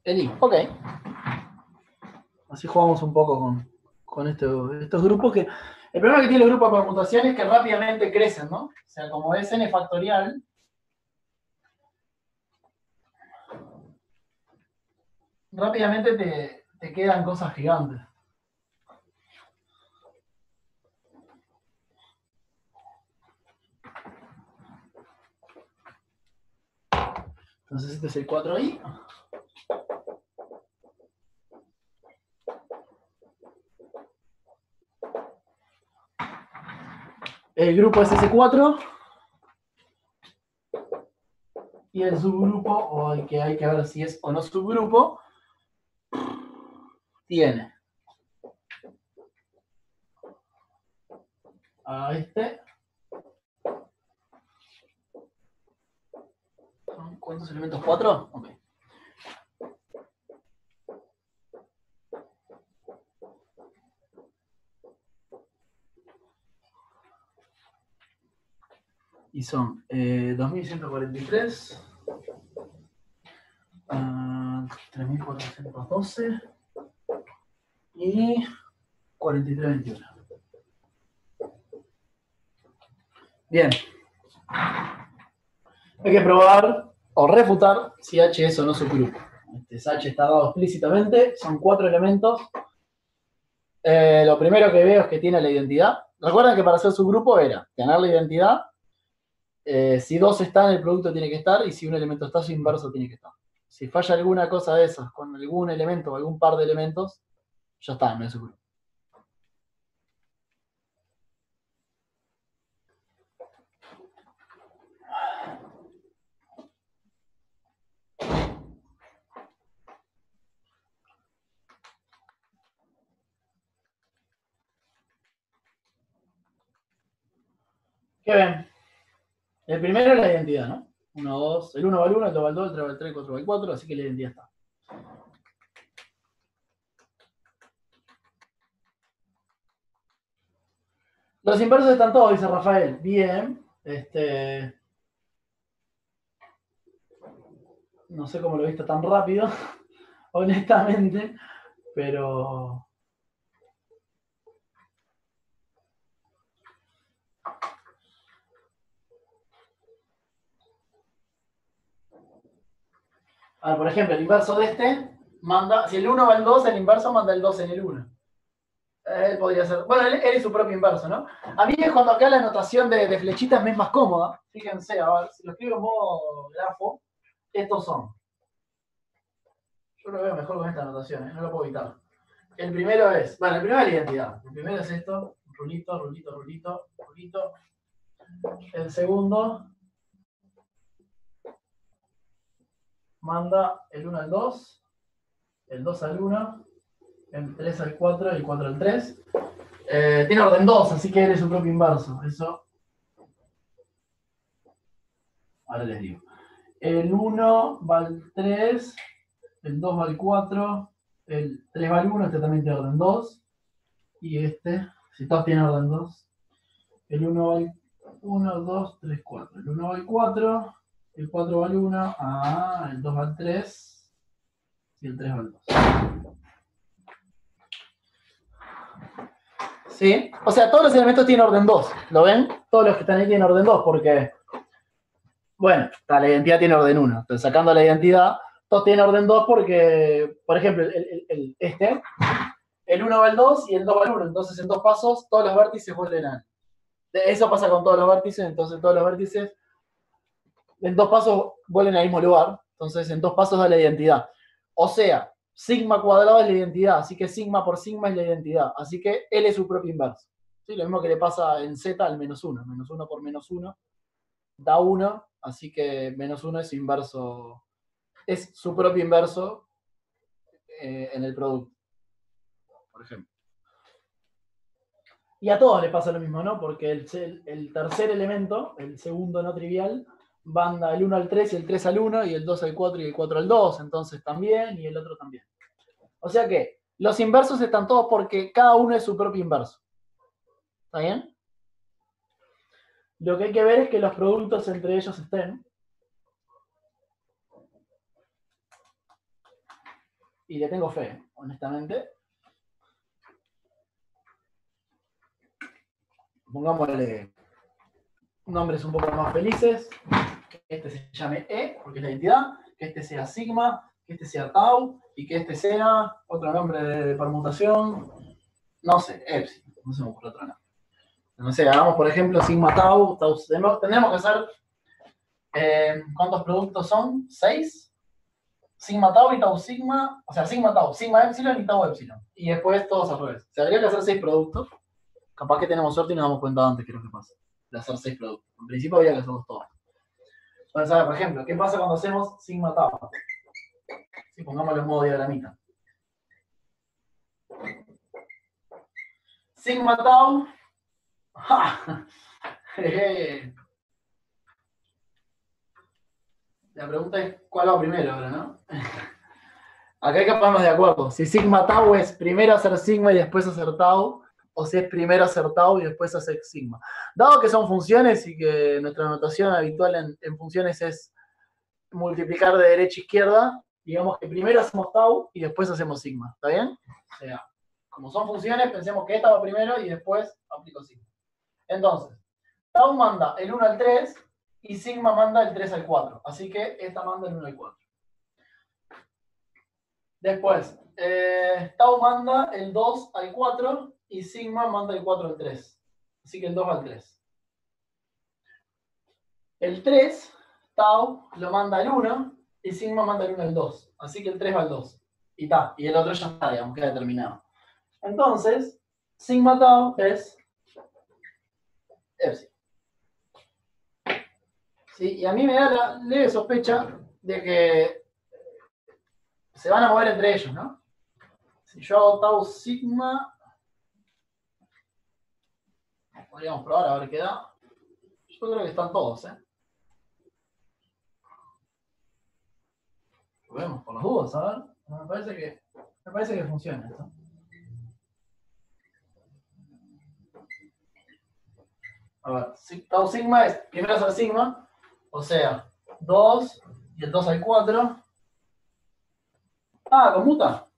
El I, ok. Así jugamos un poco con estos grupos que... El problema que tiene el grupo de permutaciones es que rápidamente crecen, ¿no? O sea, como es n factorial, rápidamente te quedan cosas gigantes. Entonces este es el 4i. El grupo es S4. Y el subgrupo, o el que hay que ver si es o no subgrupo, tiene a este. ¿Son cuántos elementos? ¿4? Ok. Y son 2143, 3412 y 4321. Bien. Hay que probar o refutar si H es o no subgrupo. H está dado explícitamente, son 4 elementos. Lo primero que veo es que tiene la identidad. Recuerden que para hacer subgrupo era tener la identidad. Si 2 están, el producto tiene que estar, y si un elemento está, su inverso tiene que estar. Si falla alguna cosa de esas con algún elemento o algún par de elementos, ya está, no es subgrupo. ¿Qué ven? El primero es la identidad, ¿no? 1, 2, el 1 va al 1, el 2 va al 2, el 3 va al 3, el 4 va al 4, así que la identidad está. Los inversos están todos, dice Rafael. Bien. No sé cómo lo viste tan rápido, honestamente, pero... A ver, por ejemplo, el inverso de este manda, si el 1 va al 2, el inverso manda el 2 en el 1. Él podría ser, bueno, él es su propio inverso, ¿no? A mí es cuando acá la notación de flechitas me es más cómoda. Fíjense, a ver, si lo escribo en modo grafo, estos son. Yo lo veo mejor con esta notación, no lo puedo evitar. El primero es, bueno, el primero es la identidad. El primero es esto, rulito, rulito, rulito, rulito. El segundo manda el 1 al 2, el 2 al 1, el 3 al 4 y el 4 al 3. Tiene orden 2, así que él es su propio inverso. Eso. Ahora les digo. El 1 va al 3, el 2 va al 4, el 3 va al 1, este también tiene orden 2. Y este, si todos tienen orden 2, el 1 va al 1, 2, 3, 4. El 1 va al 4, el 4 va al 1, el 2 va al 3 y el 3 va al 2. ¿Sí? O sea, todos los elementos tienen orden 2. ¿Lo ven? Todos los que están ahí tienen orden 2 porque, bueno, la identidad tiene orden 1. Entonces, sacando la identidad, todos tienen orden 2 porque, por ejemplo, el 1 va al 2 y el 2 va al 1. Entonces, en 2 pasos, todos los vértices vuelven a... Eso pasa con todos los vértices. Entonces, todos los vértices en 2 pasos vuelven al mismo lugar. Entonces, en 2 pasos da la identidad. O sea, sigma cuadrado es la identidad. Así que sigma por sigma es la identidad. Así que L es su propio inverso. ¿Sí? Lo mismo que le pasa en Z al menos 1. Menos 1 por menos 1 da 1. Así que menos 1 es inverso. Es su propio inverso en el producto. Por ejemplo. Y a todos les pasa lo mismo, ¿no? Porque el tercer elemento, el segundo no trivial, van el 1 al 3 y el 3 al 1 y el 2 al 4 y el 4 al 2, entonces también, y el otro también. O sea que los inversos están todos porque cada uno es su propio inverso. ¿Está bien? Lo que hay que ver es que los productos entre ellos estén. Y le tengo fe, honestamente. Pongámosle nombres un poco más felices. Que este se llame E, porque es la identidad. Que este sea sigma, que este sea tau, y que este sea otro nombre de permutación. No sé, epsilon. No se me ocurre otro nombre. No sé, hagamos por ejemplo sigma tau. Tendremos que hacer. ¿Cuántos productos son? ¿6? Sigma tau y tau sigma. O sea, sigma tau, sigma epsilon y tau epsilon. Y después todos al revés. Se habría que hacer 6 productos. Capaz que tenemos suerte y nos damos cuenta antes que es lo que pasa. De hacer 6 productos. En principio habría que hacerlos todos. Entonces, a ver, por ejemplo, ¿qué pasa cuando hacemos sigma tau? Si pongámoslo en modo diagramita. Sigma tau. ¡Ja! La pregunta es cuál va primero ahora, ¿no? Acá hay que ponernos de acuerdo. Si sigma tau es primero hacer sigma y después hacer tau, o si es primero hacer tau y después hacer sigma. Dado que son funciones y que nuestra notación habitual en funciones es multiplicar de derecha a izquierda, digamos que primero hacemos tau y después hacemos sigma. ¿Está bien? O sea, como son funciones, pensemos que esta va primero y después aplico sigma. Entonces, tau manda el 1 al 3 y sigma manda el 3 al 4. Así que esta manda el 1 al 4. Después, tau manda el 2 al 4 y sigma manda el 4 al 3. Así que el 2 va al 3. El 3, tau lo manda al 1 y sigma manda el 1 al 2. Así que el 3 va al 2. Y ta, y el otro ya está, digamos, queda determinado. Entonces, sigma tau es epsilon. ¿Sí? Y a mí me da la leve sospecha de que se van a mover entre ellos, ¿no? Si yo hago tau sigma, podríamos probar a ver qué da. Yo creo que están todos, ¿eh? Lo vemos por las dudas, a ver. Me parece que funciona esto. A ver, tau sigma es primero hacer sigma, o sea, 2 y el 2 al 4. Ah, conmuta.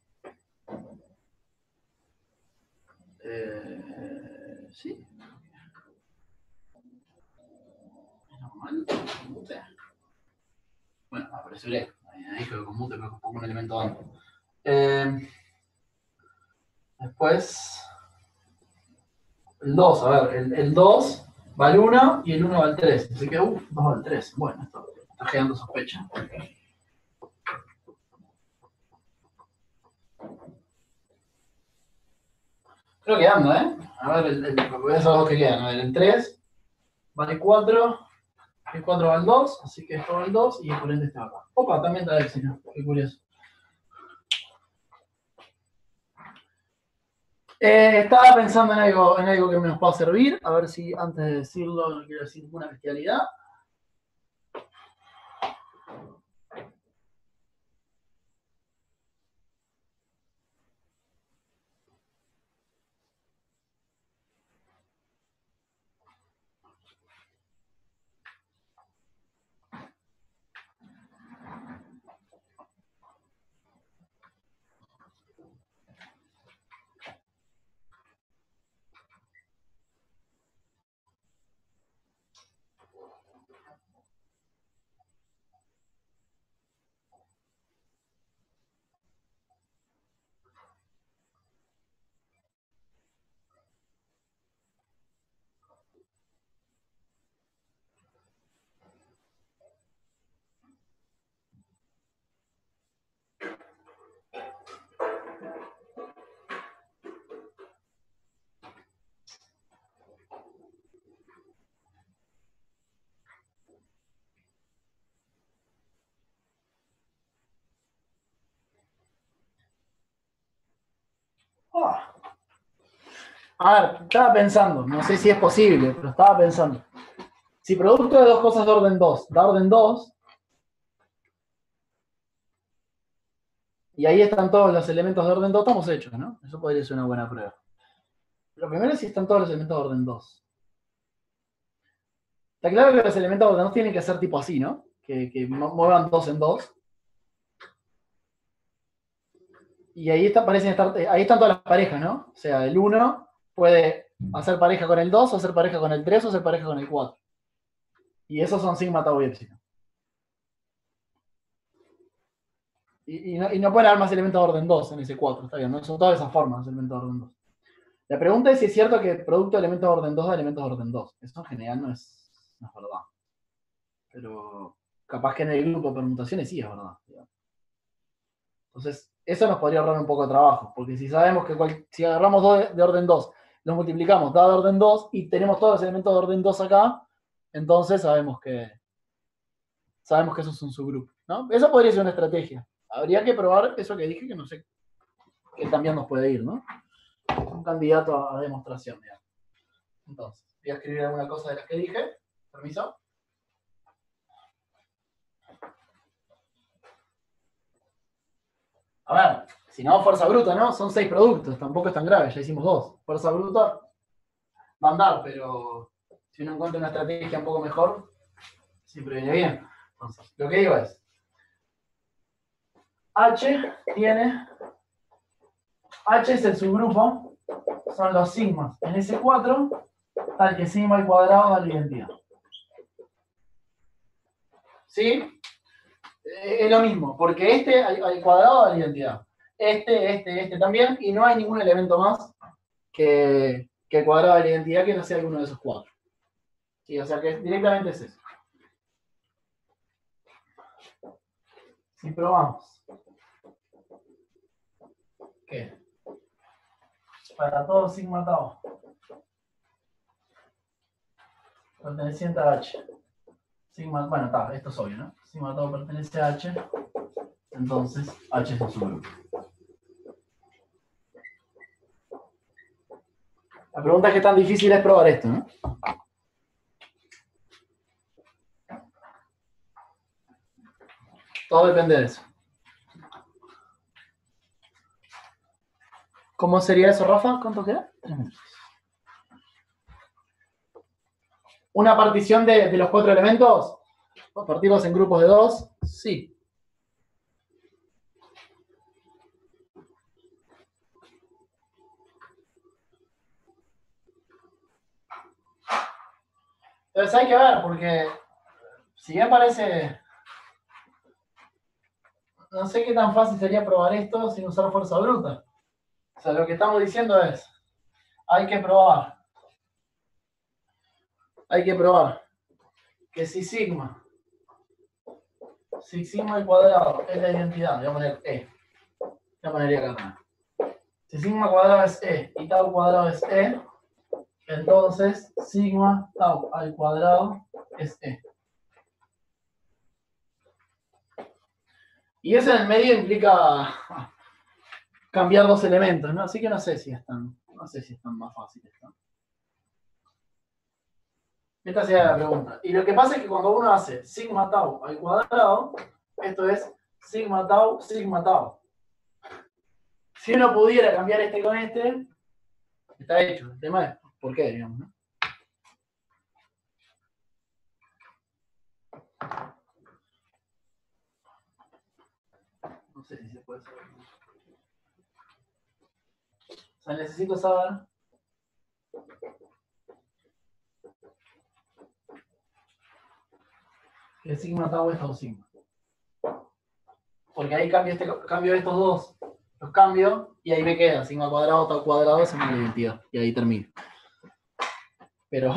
Sí. Es normal, conmute. Bueno, apresuré. Ahí que conmute, pero pongo un elemento antes. Después, el 2, a ver, el 2 va al 1 y el 1 va al 3. Así que, 2 va al 3. Bueno, esto está generando sospecha. Creo que anda, ¿eh? A ver, esos dos que quedan. A ver, el 3 va al 4, el 4 va al 2, así que esto va al 2 y el por ende está acá. Opa, también está epsilon, qué curioso. Estaba pensando en algo que me nos pueda servir, a ver si antes de decirlo no quiero decir ninguna bestialidad. Ah. A ver, estaba pensando, no sé si es posible, pero estaba pensando. Si producto de dos cosas de orden 2 da orden 2, y ahí están todos los elementos de orden 2, estamos hechos, ¿no? Eso podría ser una buena prueba. Lo primero es si están todos los elementos de orden 2. Está claro que los elementos de orden 2 tienen que ser tipo así, ¿no? Que muevan 2 en 2. Y ahí parecen estar, ahí están todas las parejas, ¿no? O sea, el 1 puede hacer pareja con el 2, o hacer pareja con el 3, o hacer pareja con el 4. Y esos son sigma, tau y epsilon. Y no pueden haber más elementos de orden 2 en ese 4, está bien, ¿no? Son todas esas formas de elementos de orden 2. La pregunta es si es cierto que el producto de elementos de orden 2 da elementos de orden 2. Eso en general no es verdad. Pero capaz que en el grupo de permutaciones sí es verdad. Entonces, eso nos podría ahorrar un poco de trabajo, porque si sabemos que si agarramos 2 de orden 2, los multiplicamos, da de orden 2, y tenemos todos los elementos de orden 2 acá, entonces sabemos que eso es un subgrupo, ¿no? Esa podría ser una estrategia. Habría que probar eso que dije, que no sé qué también nos puede ir, ¿no? Un candidato a demostración, digamos. Entonces, voy a escribir alguna cosa de las que dije. Permiso. A ver, si no, fuerza bruta, ¿no? Son 6 productos, tampoco es tan grave, ya hicimos 2. Fuerza bruta va a andar, pero si uno encuentra una estrategia un poco mejor, siempre viene bien. Entonces, lo que digo es, H es el subgrupo, son los sigmas en S4, tal que sigma al cuadrado da la identidad. ¿Sí? Es lo mismo, porque este al cuadrado da la identidad. Este también, y no hay ningún elemento más que el cuadrado de la identidad que no sea alguno de esos 4. Sí, o sea que directamente es eso. Si probamos que para todo sigma tau perteneciente a H, sigma, bueno, esto es obvio, ¿no? Sigma tau pertenece a H, entonces H es un subgrupo. La pregunta es qué tan difícil es probar esto, ¿no? Todo depende de eso. ¿Cómo sería eso, Rafa? ¿Cuánto queda? 3 minutos. ¿Una partición de los 4 elementos? ¿Partirlos en grupos de 2? Sí. Entonces hay que ver, porque si bien parece... No sé qué tan fácil sería probar esto sin usar fuerza bruta. O sea, lo que estamos diciendo es, hay que probar que si sigma al cuadrado es la identidad, voy a poner E, ya pondría acá también. Si sigma al cuadrado es E y tau al cuadrado es E, entonces sigma tau al cuadrado es E. Y eso en el medio implica cambiar 2 elementos, ¿no? Así que no sé si están más fáciles, ¿no? Esta sería la pregunta. Y lo que pasa es que cuando uno hace sigma tau al cuadrado, esto es sigma tau, sigma tau. Si uno pudiera cambiar este con este, está hecho. El tema es por qué, digamos, ¿no? No sé si se puede saber. O sea, necesito saber que sigma tau es tau sigma. Porque ahí cambio estos dos, los cambio, y ahí me queda sigma cuadrado, tau cuadrado, sigma la identidad. Y ahí termino. Pero,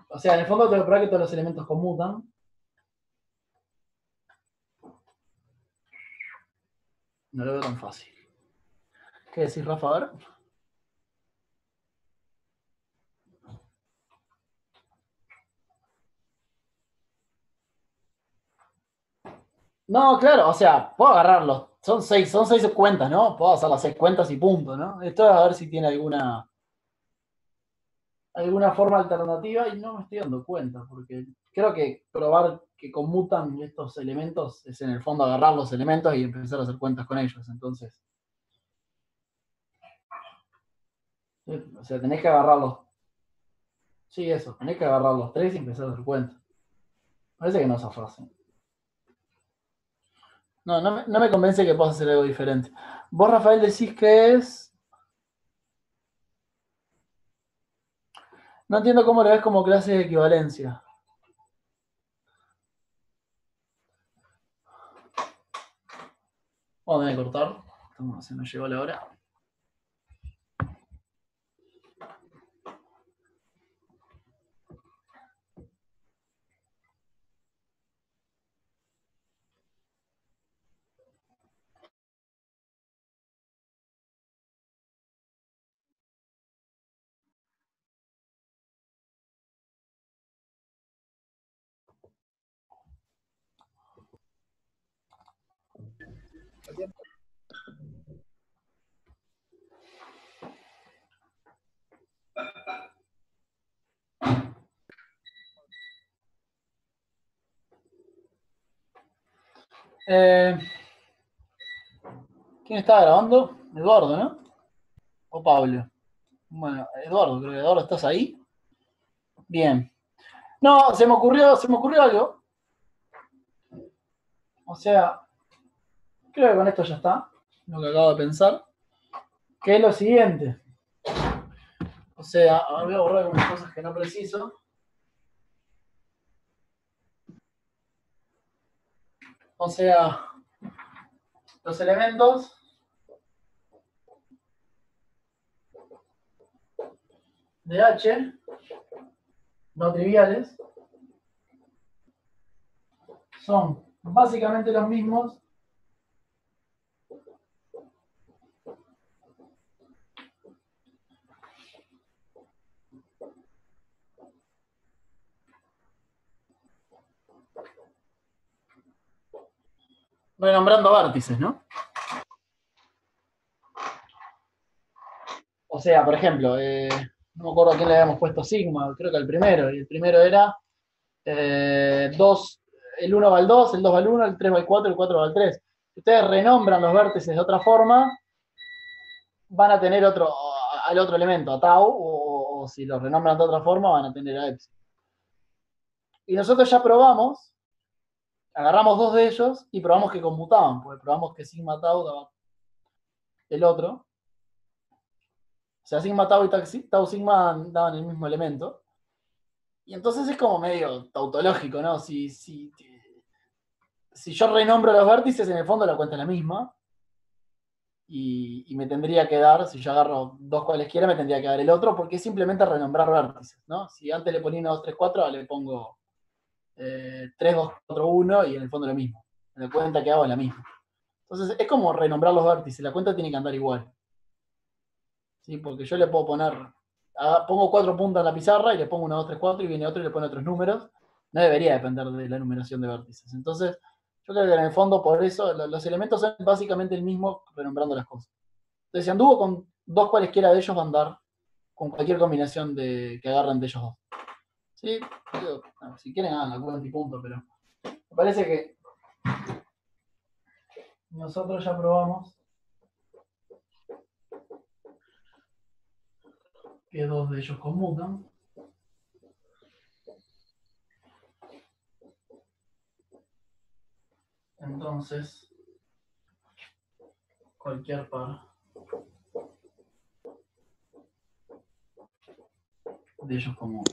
o sea, en el fondo tengo que probar que todos los elementos conmutan. No lo veo tan fácil. ¿Qué decís, Rafa, ahora? No, claro, o sea, puedo agarrarlos son seis cuentas, ¿no? Puedo hacer las 6 cuentas y punto, ¿no? Esto es a ver si tiene alguna forma alternativa y no me estoy dando cuenta, porque creo que probar que conmutan estos elementos es en el fondo agarrar los elementos y empezar a hacer cuentas con ellos. Entonces, o sea, tenés que agarrarlos. Sí, eso, tenés que agarrar los 3 y empezar a hacer cuentas. Parece que no es fácil. No me convence que puedas hacer algo diferente. Vos, Rafael, decís que es... No entiendo cómo lo ves como clase de equivalencia. Vamos a tener que cortar. Se nos llegó la hora. ¿Quién estaba grabando? Eduardo, ¿no? O Pablo. Bueno, Eduardo, creo que Eduardo, ¿estás ahí? Bien. No, se me ocurrió algo. O sea, creo que con esto ya está. Lo que acabo de pensar. Que es lo siguiente. O sea, ahora voy a borrar algunas cosas que no preciso. O sea, los elementos de H no triviales son básicamente los mismos renombrando vértices, ¿no? O sea, por ejemplo, no me acuerdo a quién le habíamos puesto sigma, creo que al primero, y el primero era 2, el 1 va al 2, el 2 va al 1, el 3 va al 4, el 4 va al 3. Si ustedes renombran los vértices de otra forma, van a tener al otro elemento, a tau, o si los renombran de otra forma, van a tener a epsilon. Y nosotros ya probamos, agarramos 2 de ellos y probamos que conmutaban, porque probamos que sigma tau daba el otro. O sea, sigma tau y tau sigma daban el mismo elemento. Y entonces es como medio tautológico, ¿no? Si yo renombro los vértices, en el fondo la cuenta es la misma. Y me tendría que dar, si yo agarro 2 cualesquiera, me tendría que dar el otro, porque es simplemente renombrar vértices, ¿no? Si antes le ponía 1, 2, 3, 4, le pongo 3, 2, 4, 1, y en el fondo lo mismo. La cuenta que hago es la misma. Entonces es como renombrar los vértices, la cuenta tiene que andar igual. ¿Sí? Porque yo le puedo poner, pongo 4 puntas en la pizarra y le pongo 1, 2, 3, 4 y viene otro y le pone otros números. No debería depender de la numeración de vértices. Entonces, yo creo que en el fondo por eso los elementos son básicamente el mismo renombrando las cosas. Entonces, si anduvo con 2 cualesquiera de ellos, va a andar con cualquier combinación que agarren de ellos 2. ¿Sí? Si quieren, hagan algún antipunto, pero me parece que nosotros ya probamos que 2 de ellos conmutan. Entonces, cualquier par de ellos conmuta.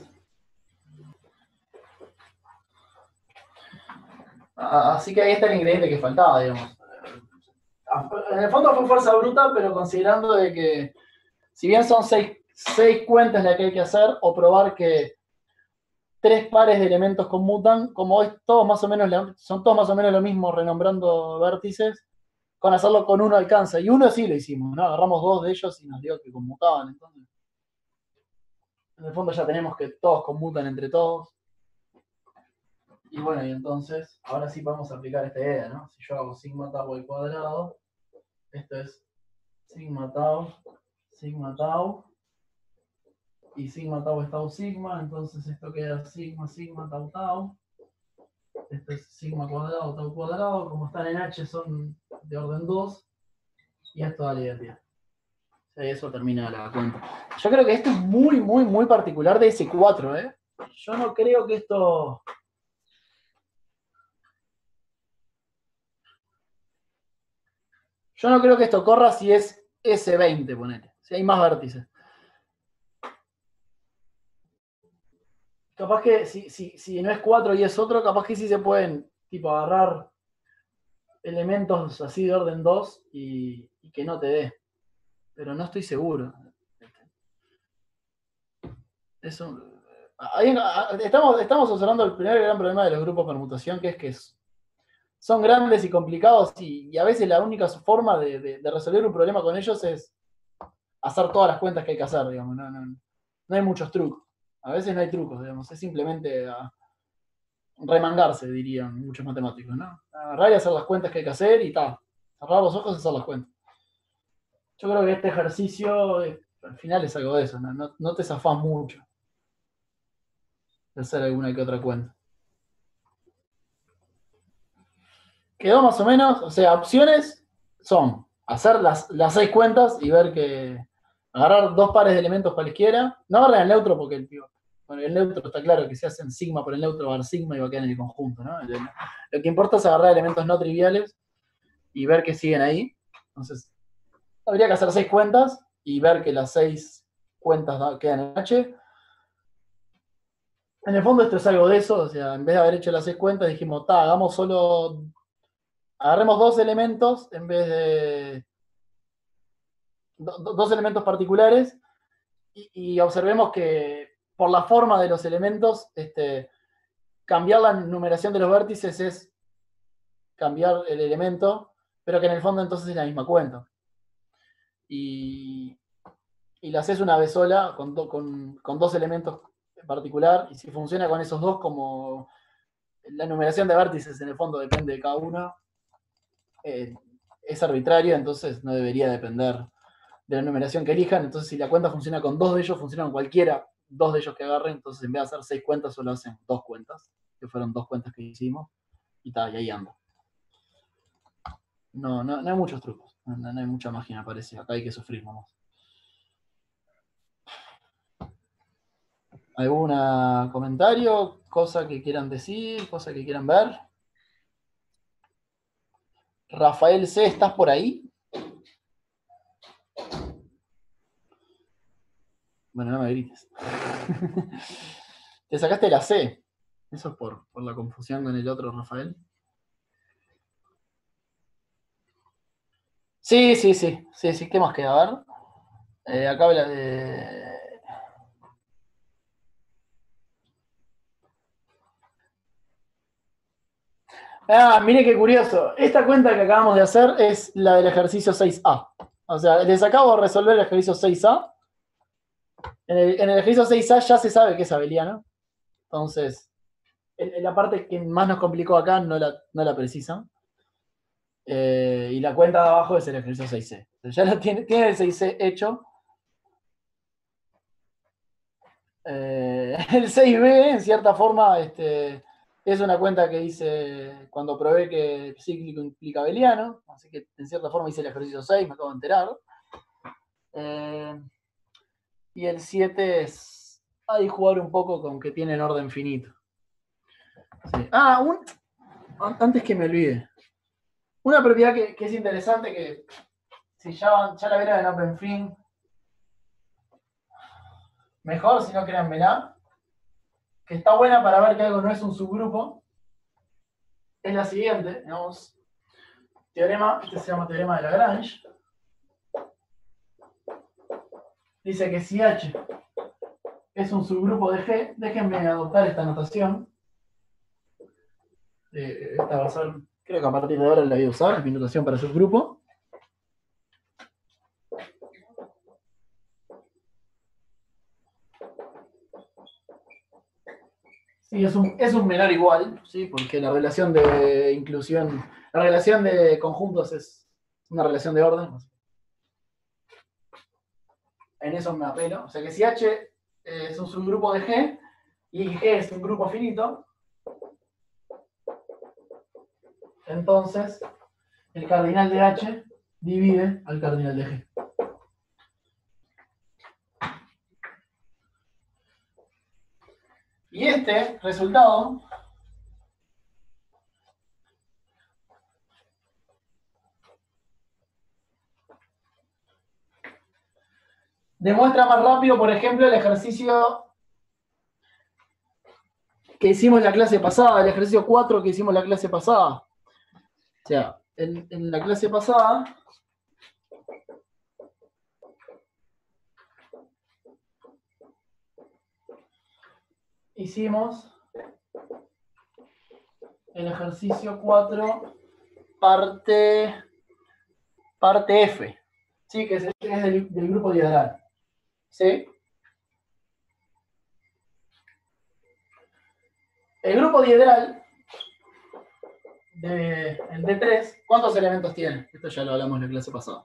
Así que ahí está el ingrediente que faltaba, digamos. En el fondo fue fuerza bruta, pero considerando de que si bien son 6 cuentas las que hay que hacer, o probar que 3 pares de elementos conmutan, como es todos más o menos, son todos más o menos lo mismo renombrando vértices, con hacerlo con uno alcanza. Y uno sí lo hicimos, ¿no? Agarramos 2 de ellos y nos dio que conmutaban. Entonces, en el fondo ya tenemos que todos conmutan entre todos. Y bueno, y entonces, ahora sí podemos aplicar esta idea, ¿no? Si yo hago sigma tau al cuadrado, Esto es sigma tau, y sigma tau es tau sigma, entonces esto queda sigma, sigma, tau, tau. Esto es sigma cuadrado, tau cuadrado, como están en H son de orden 2, y esto da la identidad. O sea, eso termina la cuenta. Yo creo que esto es muy, muy, muy particular de S4, ¿eh? Yo no creo que esto... Yo no creo que esto corra si es S20, ponele. Si hay más vértices. Capaz que si no es 4 y es otro, capaz que sí se pueden tipo agarrar elementos así de orden 2 y que no te dé. Pero no estoy seguro. Eso, estamos observando el primer gran problema de los grupos de permutación, que es que son grandes y complicados y a veces la única forma de resolver un problema con ellos es hacer todas las cuentas que hay que hacer, digamos. No hay muchos trucos. A veces no hay trucos, digamos. Es simplemente remangarse, dirían muchos matemáticos, ¿no? Agarrar y hacer las cuentas que hay que hacer y tal. Cerrar los ojos y hacer las cuentas. Yo creo que este ejercicio, al final es algo de eso, no te zafás mucho de hacer alguna que otra cuenta. Quedó más o menos, o sea, opciones son hacer las 6 cuentas y ver que agarrar 2 pares de elementos cualquiera. No agarren el neutro porque el neutro está claro que si hacen sigma por el neutro va a dar sigma y va a quedar en el conjunto, ¿no? Lo que importa es agarrar elementos no triviales y ver que siguen ahí. Entonces, habría que hacer 6 cuentas y ver que las 6 cuentas quedan en H. En el fondo esto es algo de eso, o sea, en vez de haber hecho las 6 cuentas dijimos, hagamos solo... Agarremos 2 elementos en vez de... 2 elementos particulares y observemos que por la forma de los elementos, cambiar la numeración de los vértices es cambiar el elemento, pero que en el fondo entonces es la misma cuenta. Y la haces una vez sola con 2 elementos en particular, y si funciona con esos 2, como la numeración de vértices en el fondo depende de cada uno, es arbitraria, entonces no debería depender de la numeración que elijan. Entonces, si la cuenta funciona con 2 de ellos, funciona con cualquiera 2 de ellos que agarren. Entonces, en vez de hacer 6 cuentas, solo hacen 2 cuentas, que fueron 2 cuentas que hicimos, y ahí anda. No hay muchos trucos, no hay mucha magia, me parece. Acá hay que sufrir nomás. ¿Algún comentario? ¿Cosa que quieran decir? ¿Cosa que quieran ver? Rafael C., ¿estás por ahí? Bueno, no me grites. Te sacaste la C. Eso es por la confusión con el otro Rafael. Sí. ¿Qué más queda? A ver. Acá habla de... Mire qué curioso. Esta cuenta que acabamos de hacer es la del ejercicio 6A. O sea, les acabo de resolver el ejercicio 6A. En el ejercicio 6A ya se sabe que es abeliano. Entonces, la parte que más nos complicó acá no la precisan. Y la cuenta de abajo es el ejercicio 6C. Ya tiene el 6C hecho. El 6B, en cierta forma, es una cuenta que hice cuando probé que cíclico implica abeliano. Así que, en cierta forma, hice el ejercicio 6, me acabo de enterar. Y el 7 es ahí jugar un poco con que tienen orden finito. Sí. Antes que me olvide. Una propiedad que es interesante, que si ya la vieron en OpenFin, mejor si no créanmela, que está buena para ver que algo no es un subgrupo, es la siguiente, digamos, teorema, este se llama teorema de Lagrange. Dice que si H es un subgrupo de G, déjenme adoptar esta notación. Esta va a ser, creo que a partir de ahora la voy a usar, es mi notación para subgrupo. Sí, es un menor igual, ¿sí? Porque la relación de inclusión, la relación de conjuntos es una relación de orden. En eso me apelo. O sea que si H es un subgrupo de G y G es un grupo finito, entonces el cardinal de H divide al cardinal de G. Y este resultado demuestra más rápido, por ejemplo, el ejercicio que hicimos la clase pasada, el ejercicio 4 que hicimos la clase pasada. O sea, en la clase pasada hicimos el ejercicio 4 parte F, ¿sí? Que es del grupo diagonal. ¿Sí? El grupo diedral del D3, ¿cuántos elementos tiene? Esto ya lo hablamos en la clase pasada.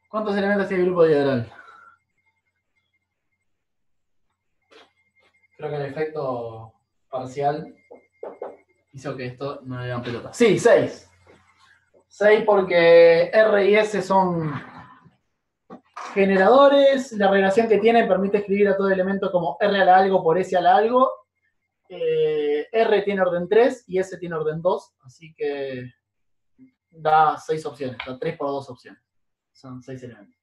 ¿Cuántos elementos tiene el grupo diedral? Creo que el efecto parcial hizo que esto no le dan pelota. Sí, 6. 6 porque R y S son generadores. La relación que tienen permite escribir a todo elemento como R a la algo por S a la algo. R tiene orden 3 y S tiene orden 2, así que da 6 opciones, da 3 por 2 opciones. Son 6 elementos.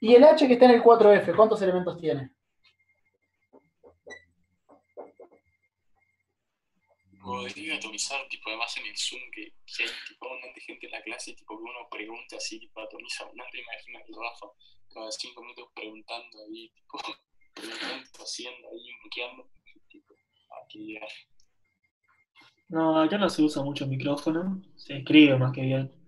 Y el H que está en el 4F, ¿cuántos elementos tiene?
Podría atomizar, tipo, además en el Zoom que hay tipo abundante gente en la clase, tipo que uno pregunta así, tipo, atomiza abundante, imagina el Rafa cada 5 minutos preguntando ahí, tipo, preguntando, haciendo ahí, muqueando, tipo, aquí ya.
No, acá no se usa mucho el micrófono, se escribe más que bien.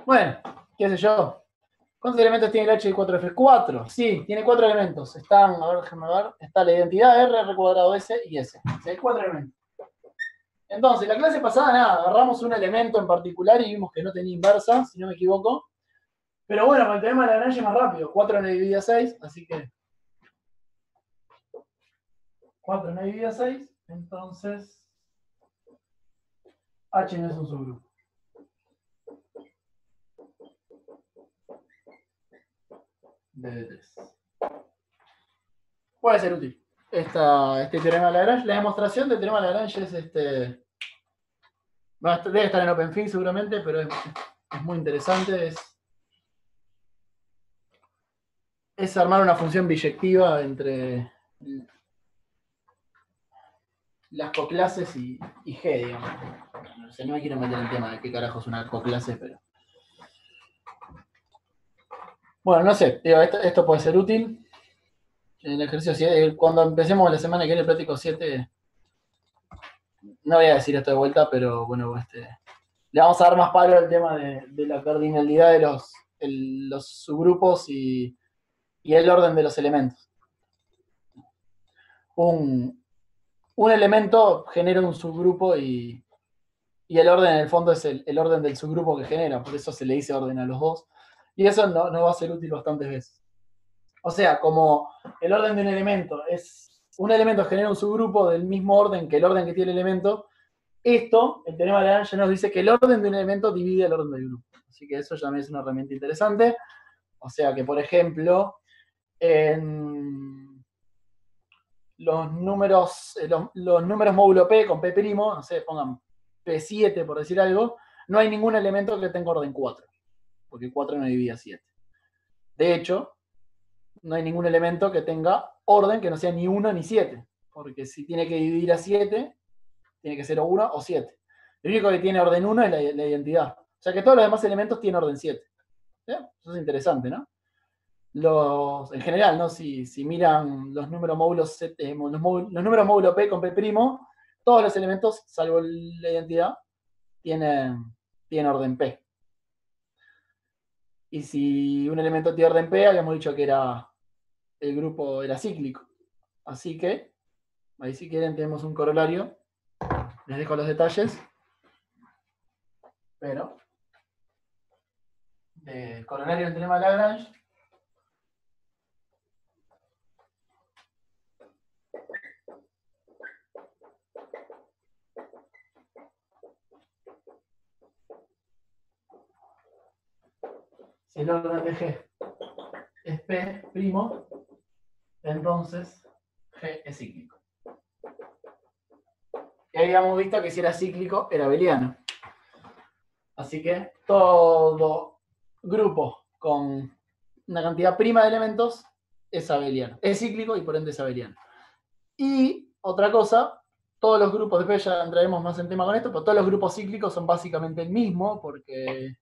Bueno, qué sé yo. ¿Cuántos elementos tiene el H de 4F? 4. Sí, tiene 4 elementos. Están, a ver, déjenme ver. Está la identidad R cuadrado S y S. O sea, hay 4 elementos. Entonces, la clase pasada, nada, agarramos un elemento en particular y vimos que no tenía inversa, si no me equivoco. Pero bueno, con el teorema de Lagrange es más rápido. 4 no divide a 6, así que 4 no divide a 6, entonces H no es un subgrupo. De 3. Puede ser útil este teorema de Lagrange. La demostración del teorema de Lagrange es debe estar en OpenFIG seguramente, pero es muy interesante. Es armar una función biyectiva entre las coclases y G, digamos. O sea, no me quiero meter en el tema de qué carajo es una coclase, pero... Bueno, no sé, digo, esto puede ser útil. En el ejercicio 7, cuando empecemos la semana que viene el práctico 7, no voy a decir esto de vuelta, pero bueno, le vamos a dar más palo al tema de la cardinalidad de los subgrupos y el orden de los elementos. Un elemento genera un subgrupo y el orden en el fondo es el orden del subgrupo que genera, por eso se le dice orden a los dos. Y eso no va a ser útil bastantes veces. O sea, como el orden de un elemento genera un subgrupo del mismo orden que el orden que tiene el elemento, el teorema de Lagrange nos dice que el orden de un elemento divide el orden del grupo. Así que eso también es una herramienta interesante. O sea que, por ejemplo, en los números módulo P con P', no sé, pongan P7 por decir algo, no hay ningún elemento que tenga orden 4, porque 4 no divide a 7. De hecho, no hay ningún elemento que tenga orden que no sea ni 1 ni 7. porque si tiene que dividir a 7, tiene que ser o 1 o 7. Lo único que tiene orden 1 es la identidad. O sea que todos los demás elementos tienen orden 7. ¿Sí? Eso es interesante, ¿no? En general, ¿no? Si miran los números módulos los números módulo P con P', todos los elementos, salvo la identidad, tienen orden P. Y si un elemento tiene orden P, habíamos dicho que el grupo era cíclico. Así que, ahí si quieren tenemos un corolario. Les dejo los detalles. Pero, del corolario del teorema de Lagrange, si el orden de G es P', entonces G es cíclico. Y habíamos visto que si era cíclico, era abeliano. Así que todo grupo con una cantidad prima de elementos es abeliano. Es cíclico y por ende es abeliano. Y otra cosa, todos los grupos, después ya entraremos más en tema con esto, pero todos los grupos cíclicos son básicamente el mismo, porque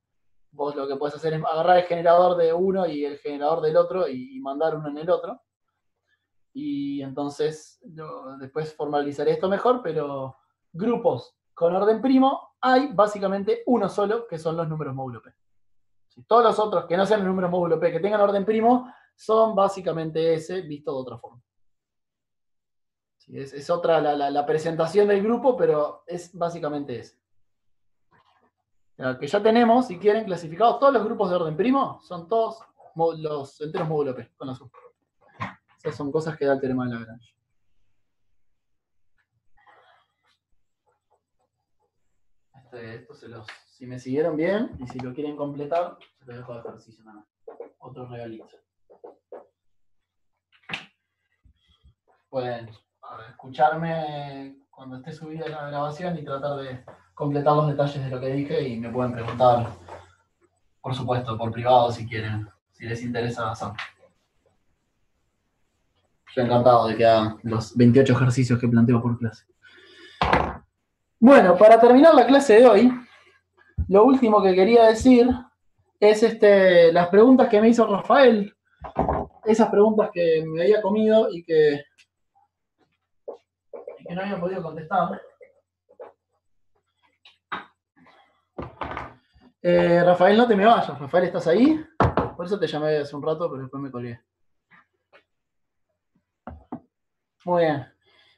vos lo que podés hacer es agarrar el generador de uno y el generador del otro y mandar uno en el otro. Y entonces después formalizaré esto mejor, pero grupos con orden primo hay básicamente uno solo, que son los números módulo P. Todos los otros que no sean los números módulo P, que tengan orden primo, son básicamente ese, visto de otra forma. Sí, es otra la presentación del grupo, pero es básicamente ese. Que ya tenemos, si quieren, clasificados todos los grupos de orden primo, son todos los enteros módulo P, con azul. Esas son cosas que da el teorema de Lagrange. Esto si me siguieron bien, y si lo quieren completar, se lo dejo de ejercicio nada más. Otro regalito. Pueden escucharme cuando esté subida la grabación y tratar de completar los detalles de lo que dije y me pueden preguntar, por supuesto, por privado si quieren, si les interesa hacerlo. Yo encantado de que hagan los 28 ejercicios que planteo por clase. Bueno, para terminar la clase de hoy, lo último que quería decir es las preguntas que me hizo Rafael, esas preguntas que me había comido y que no había podido contestar. Rafael, no te me vayas. Rafael, ¿estás ahí? Por eso te llamé hace un rato, pero después me colgué. Muy bien.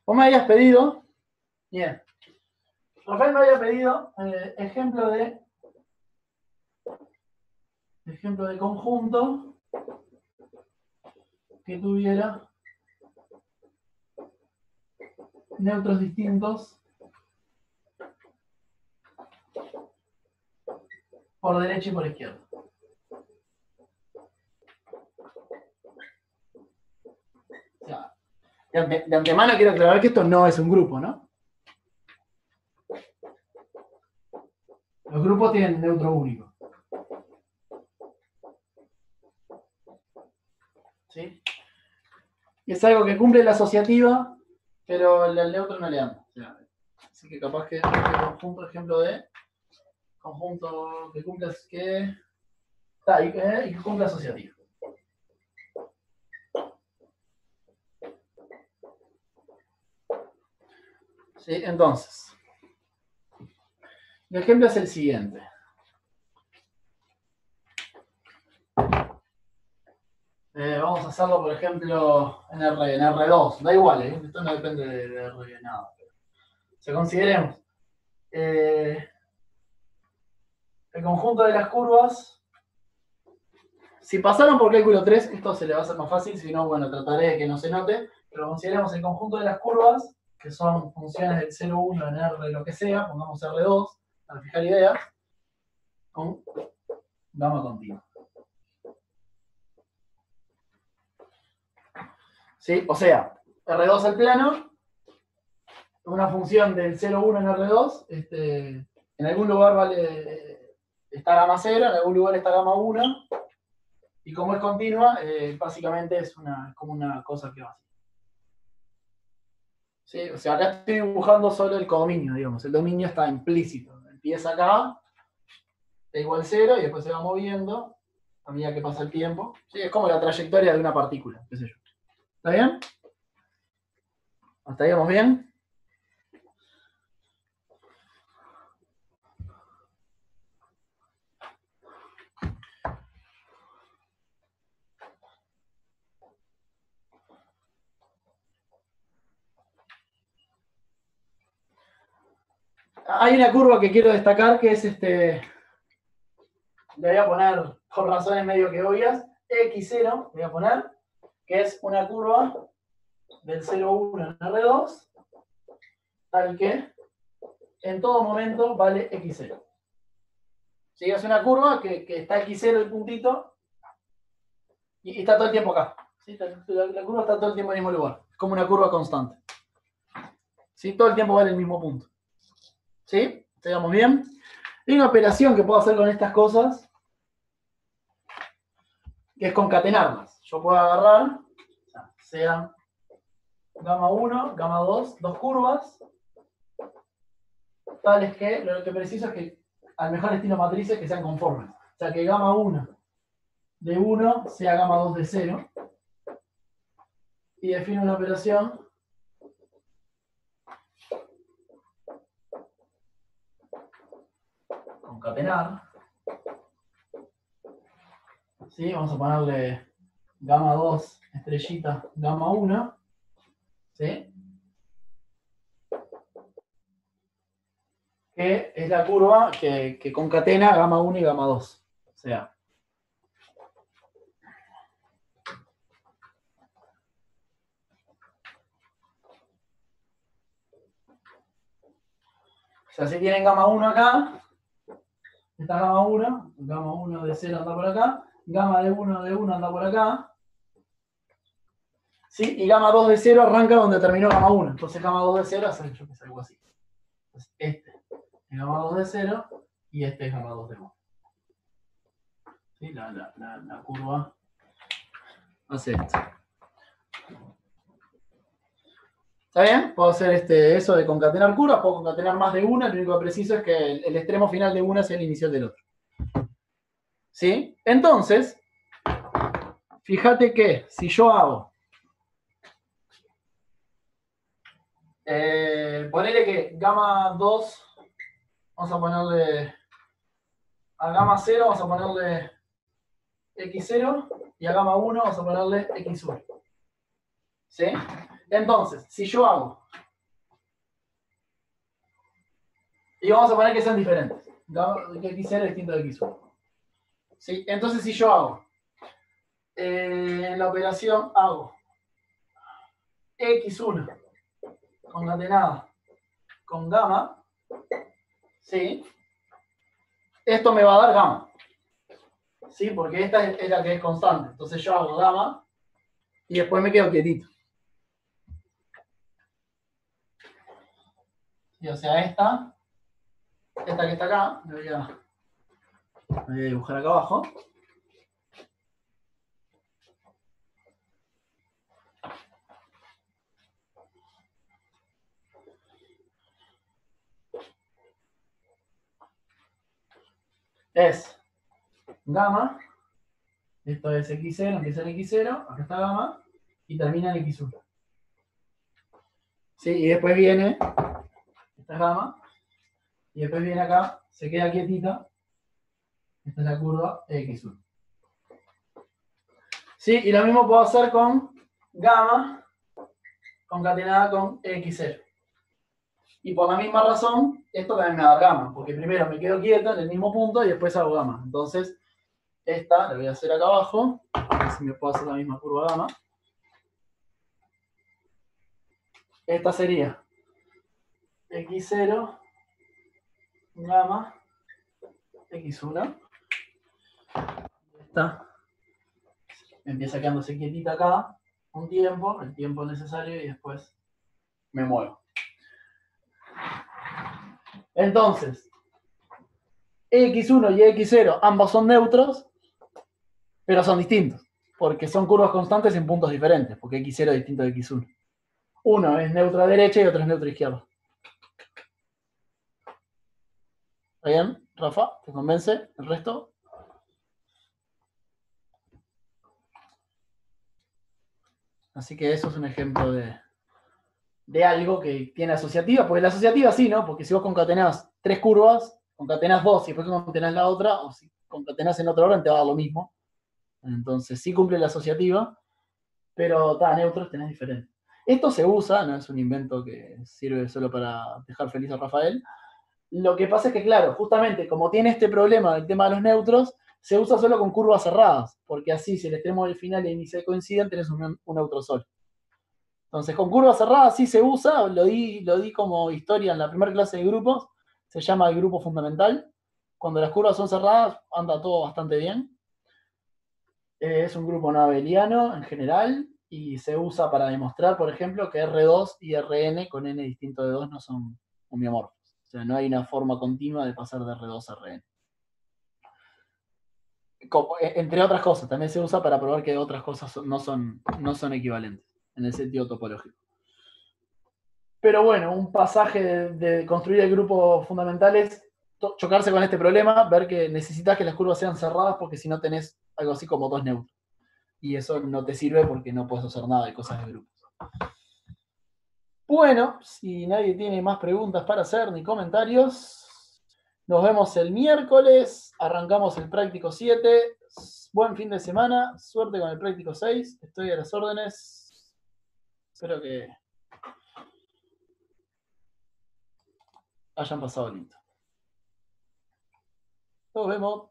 Vos me habías pedido... Bien. Rafael me había pedido ejemplo de conjunto que tuviera neutros distintos por derecha y por izquierda. O sea, de antemano quiero aclarar que esto no es un grupo, ¿no? Los grupos tienen neutro único. ¿Sí? Y es algo que cumple la asociativa, pero el neutro no le anda. O sea, así que capaz que este conjunto, ejemplo de conjunto que cumple y que cumple asociativa. ¿Sí? Entonces, el ejemplo es el siguiente. Vamos a hacerlo, por ejemplo, en R2. Da igual, esto no depende de R de nada. O consideremos el conjunto de las curvas. Si pasaron por cálculo 3, esto se le va a hacer más fácil, si no, bueno, trataré de que no se note. Pero consideremos el conjunto de las curvas, que son funciones del 0, 1 en R, lo que sea, pongamos R2, para fijar ideas, con gama continua. ¿Sí? O sea, R2 al plano, una función del 0, 1 en R2, en algún lugar está gama 0, en algún lugar está gama 1, y como es continua, básicamente es como una cosa que va así. ¿Sí? O sea, acá estoy dibujando solo el codominio, digamos. El dominio está implícito. Empieza acá, es igual 0 y después se va moviendo a medida que pasa el tiempo. ¿Sí? Es como la trayectoria de una partícula, qué sé yo. ¿Está bien? ¿Hasta ahí vamos bien? Hay una curva que quiero destacar que es le voy a poner por razones medio que obvias, x0, voy a poner, que es una curva del 0,1 en R2, tal que en todo momento vale x0. ¿Sí? Es una curva que está x0 el puntito y está todo el tiempo acá. ¿Sí? La curva está todo el tiempo en el mismo lugar, como una curva constante. ¿Sí? Todo el tiempo vale el mismo punto. ¿Sí? ¿Estamos bien? Hay una operación que puedo hacer con estas cosas, que es concatenarlas. Yo puedo agarrar, sean gamma 1, gamma 2, dos curvas, tales que lo que preciso es que al mejor estilo matrices que sean conformes. O sea, que gamma 1 de 1 sea gamma 2 de 0. Y defino una operación concatenar. ¿Sí? Vamos a ponerle gamma 2, estrellita, gamma 1. ¿Sí? Que es la curva que concatena gamma 1 y gamma 2. O sea, si tienen gamma 1 acá, esta gamma 1 de 0 anda por acá, gamma de 1 anda por acá, ¿sí? Y gamma 2 de 0 arranca donde terminó gamma 1. Entonces gamma 2 de 0 hace yo que es algo así. Entonces este es gamma 2 de 0 y este es gamma 2 de 1. ¿Sí? La curva hace esto. ¿Está bien? Puedo hacer eso de concatenar curvas, puedo concatenar más de una, lo único que preciso es que el extremo final de una sea el inicial del otro. ¿Sí? Entonces, fíjate que si yo hago, ponele que gamma 2, vamos a ponerle, a gamma 0 vamos a ponerle x0 y a gamma 1 vamos a ponerle x1. ¿Sí? Entonces, si yo hago, y vamos a poner que sean diferentes, que x0 es distinto de x1. ¿Sí? Entonces, si yo hago, en la operación hago x1 concatenada con gamma, ¿sí? Esto me va a dar gamma, ¿sí? Porque esta es la que es constante. Entonces yo hago gamma y después me quedo quietito. Y o sea, esta que está acá, me voy a dibujar acá abajo. Es gamma, esto es x0, empieza en x0, acá está gamma, y termina en x1. ¿Sí? Y después viene, esta es gamma, y después viene acá, se queda quietita, esta es la curva x1. ¿Sí? Y lo mismo puedo hacer con gamma concatenada con x0. Y por la misma razón, esto también me da gamma, porque primero me quedo quieto en el mismo punto y después hago gamma. Entonces, esta la voy a hacer acá abajo, a ver si me puedo hacer la misma curva gamma. Esta sería x0, gamma, x1. Esta empieza quedándose quietita acá un tiempo, el tiempo necesario, y después me muevo. Entonces, x1 y x0 ambos son neutros, pero son distintos, porque son curvas constantes en puntos diferentes, porque x0 es distinto de x1. Uno es neutro a derecha y otro es neutro a izquierda. ¿Está bien, Rafa? ¿Te convence el resto? Así que eso es un ejemplo de algo que tiene asociativa, porque la asociativa sí, ¿no? Porque si vos concatenás 3 curvas, concatenás 2 y después concatenás la otra, o si concatenás en otro orden te va a dar lo mismo. Entonces sí cumple la asociativa, pero neutros tenés diferente. Esto se usa, no es un invento que sirve solo para dejar feliz a Rafael. Lo que pasa es que, claro, justamente como tiene este problema del tema de los neutros, se usa solo con curvas cerradas, porque así si el extremo del final y el índice coinciden, tenés un neutro solo. Entonces, con curvas cerradas sí se usa, lo di como historia en la primera clase de grupos, se llama el grupo fundamental. Cuando las curvas son cerradas, anda todo bastante bien. Es un grupo no abeliano en general y se usa para demostrar, por ejemplo, que R2 y Rn con n distinto de 2 no son homeomorfos. O sea, no hay una forma continua de pasar de R2 a Rn. Entre otras cosas, también se usa para probar que otras cosas no son equivalentes en el sentido topológico. Pero bueno, un pasaje de construir el grupo fundamental es chocarse con este problema, ver que necesitas que las curvas sean cerradas porque si no tenés algo así como 2 neutros. Y eso no te sirve porque no puedes hacer nada de cosas de grupos. Bueno, si nadie tiene más preguntas para hacer ni comentarios, nos vemos el miércoles, arrancamos el práctico 7. Buen fin de semana, suerte con el práctico 6. Estoy a las órdenes. Espero que hayan pasado lindo. Nos vemos.